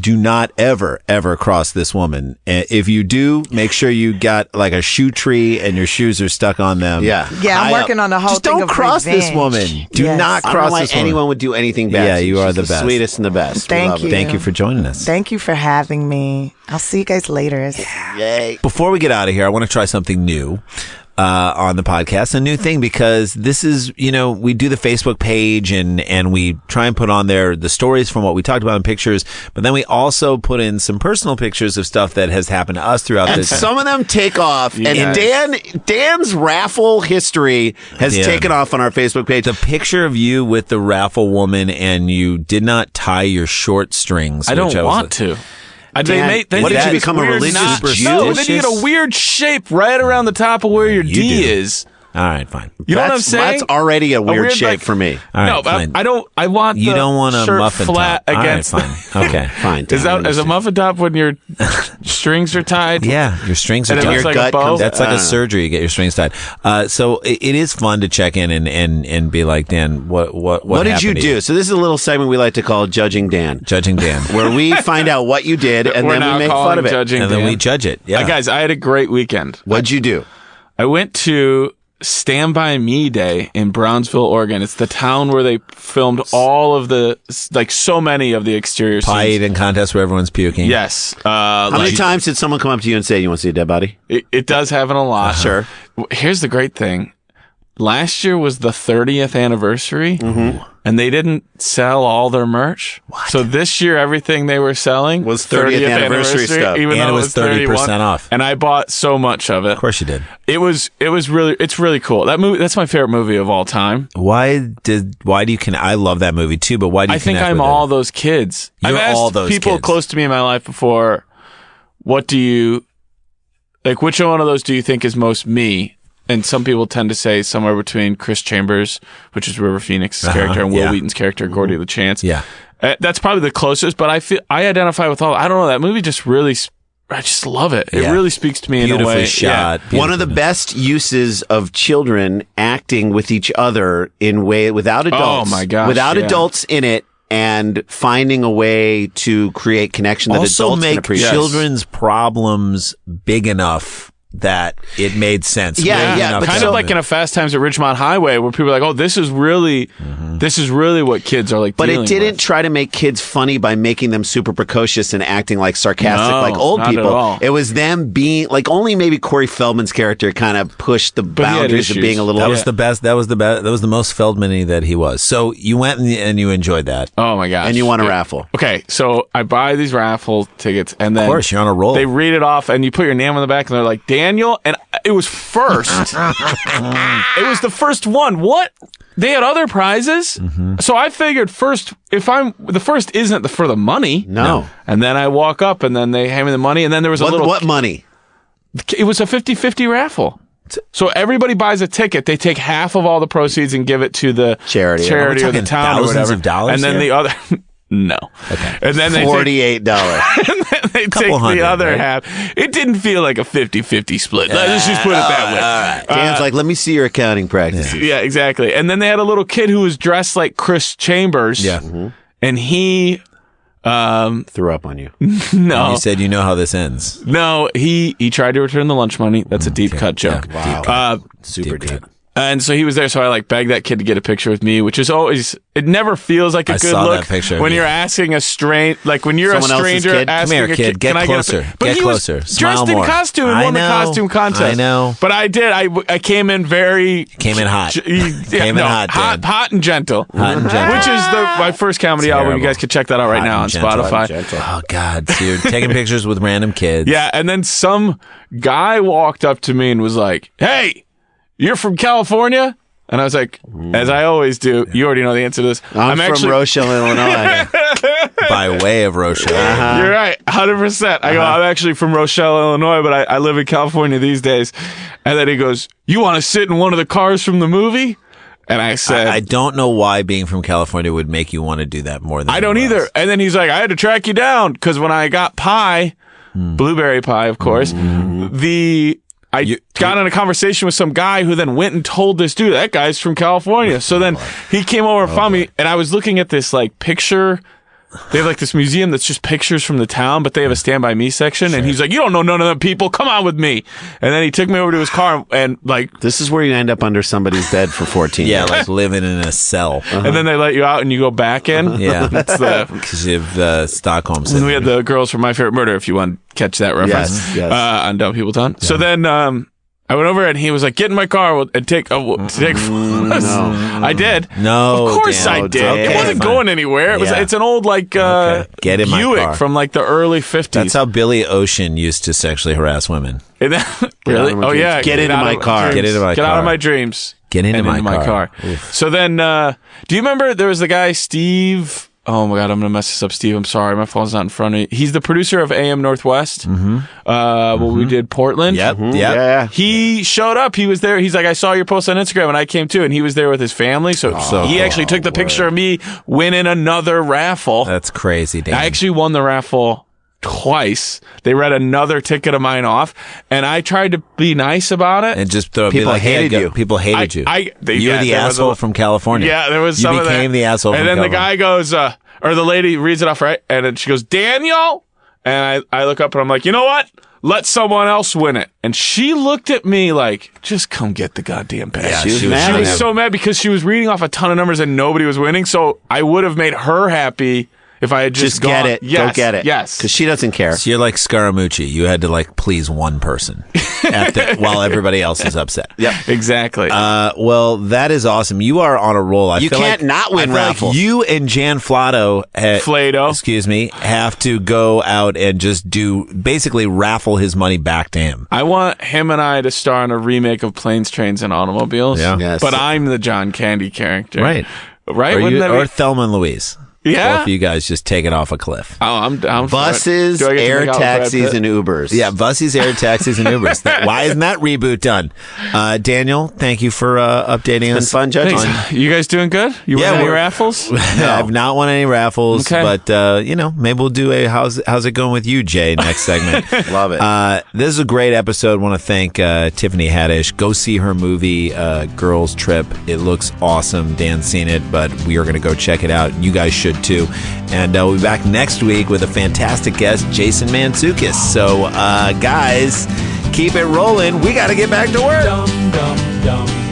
do not ever cross this woman. If you do, make sure you got like a shoe tree and your shoes are stuck on them. Yeah. Yeah, I'm High working up. on the whole Just thing don't of cross this revenge. woman. Do Yes. not I don't cross know why this woman. anyone would do anything bad. Yeah, to you are She's the best. Sweetest and the best. We Thank love her. you. Thank you for joining us. Thank you for having me. I'll see you guys later. Yay. Before we get out of here, I want to try something new on the podcast, a new thing, because this is, we do the Facebook page and we try and put on there the stories from what we talked about in pictures, but then we also put in some personal pictures of stuff that has happened to us throughout And this. some of them take off. And Dan's raffle history has taken off on our Facebook page. The picture of you with the raffle woman and you did not tie your short strings. I don't which want to. What did you become, a religious Jew? No, then you get a weird shape right around the top of where your You D do. is. All right, fine. You know what I'm saying? That's already a weird shape like, for me. All right, no, fine. I don't. I want You the don't want a shirt muffin flat top. against. All right, fine. Okay. Fine. Is a muffin top when your strings are tied? Yeah, your strings are And it tied. looks like gut a bow? comes- That's like a surgery. You get your strings tied. So it is fun to check in and be like, Dan, what What did you happened to do? So this is a little segment we like to call Judging Dan, Judging Dan. where we find out what you did and We're then now we make calling fun of it. Judging And then Dan. we judge it. Yeah. Guys, I had a great weekend. What'd you do? I went to Stand By Me Day in Brownsville, Oregon. It's the town where they filmed all of the, like, so many of the exterior Pie scenes. eating contest where everyone's puking. Yes. How many times did someone come up to you and say, "You want to see a dead body"? It does happen a lot. Sure. Here's the great thing. Last year was the 30th anniversary, and they didn't sell all their merch. What? So this year, everything they were selling Was 30th anniversary stuff. even And though it was 31. 30% off. And I bought so much of it. Of course you did. It's really cool. That movie, that's my favorite movie of all time. Why do you I love that movie too, but why do you I think connect I'm with all it? those kids. You're I've asked all those people kids. close to me in my life before, what do you, like, which one of those do you think is most me? And some people tend to say somewhere between Chris Chambers, which is River Phoenix's character, and Will yeah. Wheaton's character, Gordy LaChance. Yeah. That's probably the closest, but I identify with all. I don't know, that movie just really, I just love it. It Yeah. really speaks to me in a Beautifully way. shot. Yeah. One of the best uses of children acting with each other without adults. Oh, my gosh, Without yeah. adults in it, and finding a way to create connection that Also adults can make appreciate. children's problems big enough that it made sense. Yeah, Big yeah, enough but Kind to- of like in a Fast Times at Ridgemont Highway, where people are like, "Oh, this is really what kids are like." But it dealing didn't with. try to make kids funny by making them super precocious and acting like sarcastic No, like old not at people. all. It was them being like, only maybe Corey Feldman's character kind of pushed the he had boundaries of issues. being a little. That was the best. That was the best. That was the most Feldman-y that he was. So you went and you enjoyed that. Oh my gosh! and you won a Yeah. raffle. Okay, so I buy these raffle tickets, and then Of course, you're on a roll. They read it off, and you put your name on the back, and they're like, Daniel, and it was first. It was the first one. What? They had other prizes, so I figured first. If I'm the first, isn't for the money? No. And then I walk up, and then they hand me the money, and then there was a little. What money? It was a 50-50 raffle. So everybody buys a ticket. They take half of all the proceeds and give it to the Charity. Are we or the talking town or thousands whatever. of dollars and then here? the other. No. Okay. And then they take, $48. they take hundred, the other right? half. It didn't feel like a 50-50 split. Let's just put it that way. Dan's like, let me see your accounting practices. Yeah, exactly. And then they had a little kid who was dressed like Chris Chambers. Yeah. And he, Threw up on you. no, You said you know how this ends. no, he tried to return the lunch money. That's a deep cut joke. Yeah, Wow. Super Deep deep. cut. And so he was there, so I like begged that kid to get a picture with me, which is always, it never feels like a I good saw look that picture of when you. you're asking like when you're Someone a else's stranger kid? Come asking here, a kid. kid, Get can I closer. get a But Get he closer. was Smile dressed in more. costume and I won the know. costume contest. I know. But I did. I came in very Came in hot. Came hot and gentle. Hot and gentle. Which is my first comedy album. You guys can check that out right Hot now on and gentle. Spotify. Oh God, dude, taking pictures with random kids. Yeah, and then some guy walked up to me and was like, "Hey, you're from California?" And I was like, as I always do, you already know the answer to this. I'm from actually, Rochelle, Illinois. by way of Rochelle. You're right, 100%. I go, I'm actually from Rochelle, Illinois, but I live in California these days. And then he goes, you want to sit in one of the cars from the movie? And I said, I don't know why being from California would make you want to do that more than I don't anywhere either. else. And then he's like, I had to track you down because when I got pie, blueberry pie, of course, I got in a conversation with some guy who then went and told this dude, that guy's from California. So then he came over and found me, and I was looking at this like picture. They have like this museum that's just pictures from the town, but they have a Stand By Me section. And he's like, you don't know none of them people. Come on with me. And then he took me over to his car and like, This is where you end up under somebody's bed for 14 Yeah, years. like living in a cell. and then they let you out and you go back in. Yeah, That's the, because you have Stockholm and syndrome. we had the girls from My Favorite Murder, if you want to catch that reference. Yes. On Dumb People Town. So then, I went over and he was like, get in my car and take I did. No, Of course Dan. I did. Okay, it wasn't fine. going anywhere. Yeah. It's an old like Okay. Get in my Buick car. from like the early 50s. That's how Billy Ocean used to sexually harass women. And then- really? out of my Oh dreams. yeah. Get into out my of car. dreams. Get into my Get out car. of my dreams. Get into And my car. So then, do you remember there was the guy Steve? Oh my God, I'm gonna mess this up, Steve. I'm sorry, my phone's not in front of me. He's the producer of AM Northwest. What we did, Portland. Yep. Yeah. He showed up. He was there. He's like, I saw your post on Instagram, and I came too. And he was there with his family. So he actually took the picture of me winning another raffle. That's crazy, Dan. I actually won the raffle twice. They read another ticket of mine off, and I tried to be nice about it. And just throw People like, hated hey, you. People hated you. You were the asshole from California. Yeah, there was you some of that. became the asshole and from then California. the guy goes, or the lady reads it off, right? And then she goes, Daniel? And I look up and I'm like, you know what? Let someone else win it. And she looked at me like, just come get the goddamn badge. Yeah, She was she was mad. I at was him. so mad because she was reading off a ton of numbers and nobody was winning. So I would have made her happy if I had just get gone. it. Yes, Go get it. Yes. Because she doesn't care. So you're like Scaramucci. You had to like please one person while everybody else is upset. Yep. Exactly. Well, that is awesome. You are on a roll. I You feel can't like, not win I feel like raffles. you and Jan Flado, Flado. excuse me, have to go out and just basically raffle his money back to him. I want him and I to star in a remake of Planes, Trains, and Automobiles. Yeah. Yes. But I'm the John Candy character. Right. Right? Or, Wouldn't that be- or Thelma and Louise. Yeah? Both of you guys just take it off a cliff. Oh, I'm down for it. Buses, Do I get to air make out with Brad taxis, Pitt? and Ubers. Yeah, buses, air taxis, and Ubers. Why isn't that reboot done? Daniel, thank you for updating It's us. been fun judging. Thanks. You guys doing good? You Yeah, won any we're- raffles? I've not won any raffles, Okay. but maybe we'll do a how's it going with you, Jay, next segment. Love it. This is a great episode. Want to thank Tiffany Haddish. Go see her movie, Girls Trip. It looks awesome. Dan's seen it, but we are going to go check it out. You guys should too. And we'll be back next week with a fantastic guest, Jason Mantzoukas. So, guys, keep it rolling. We got to get back to work. Dum dum dum.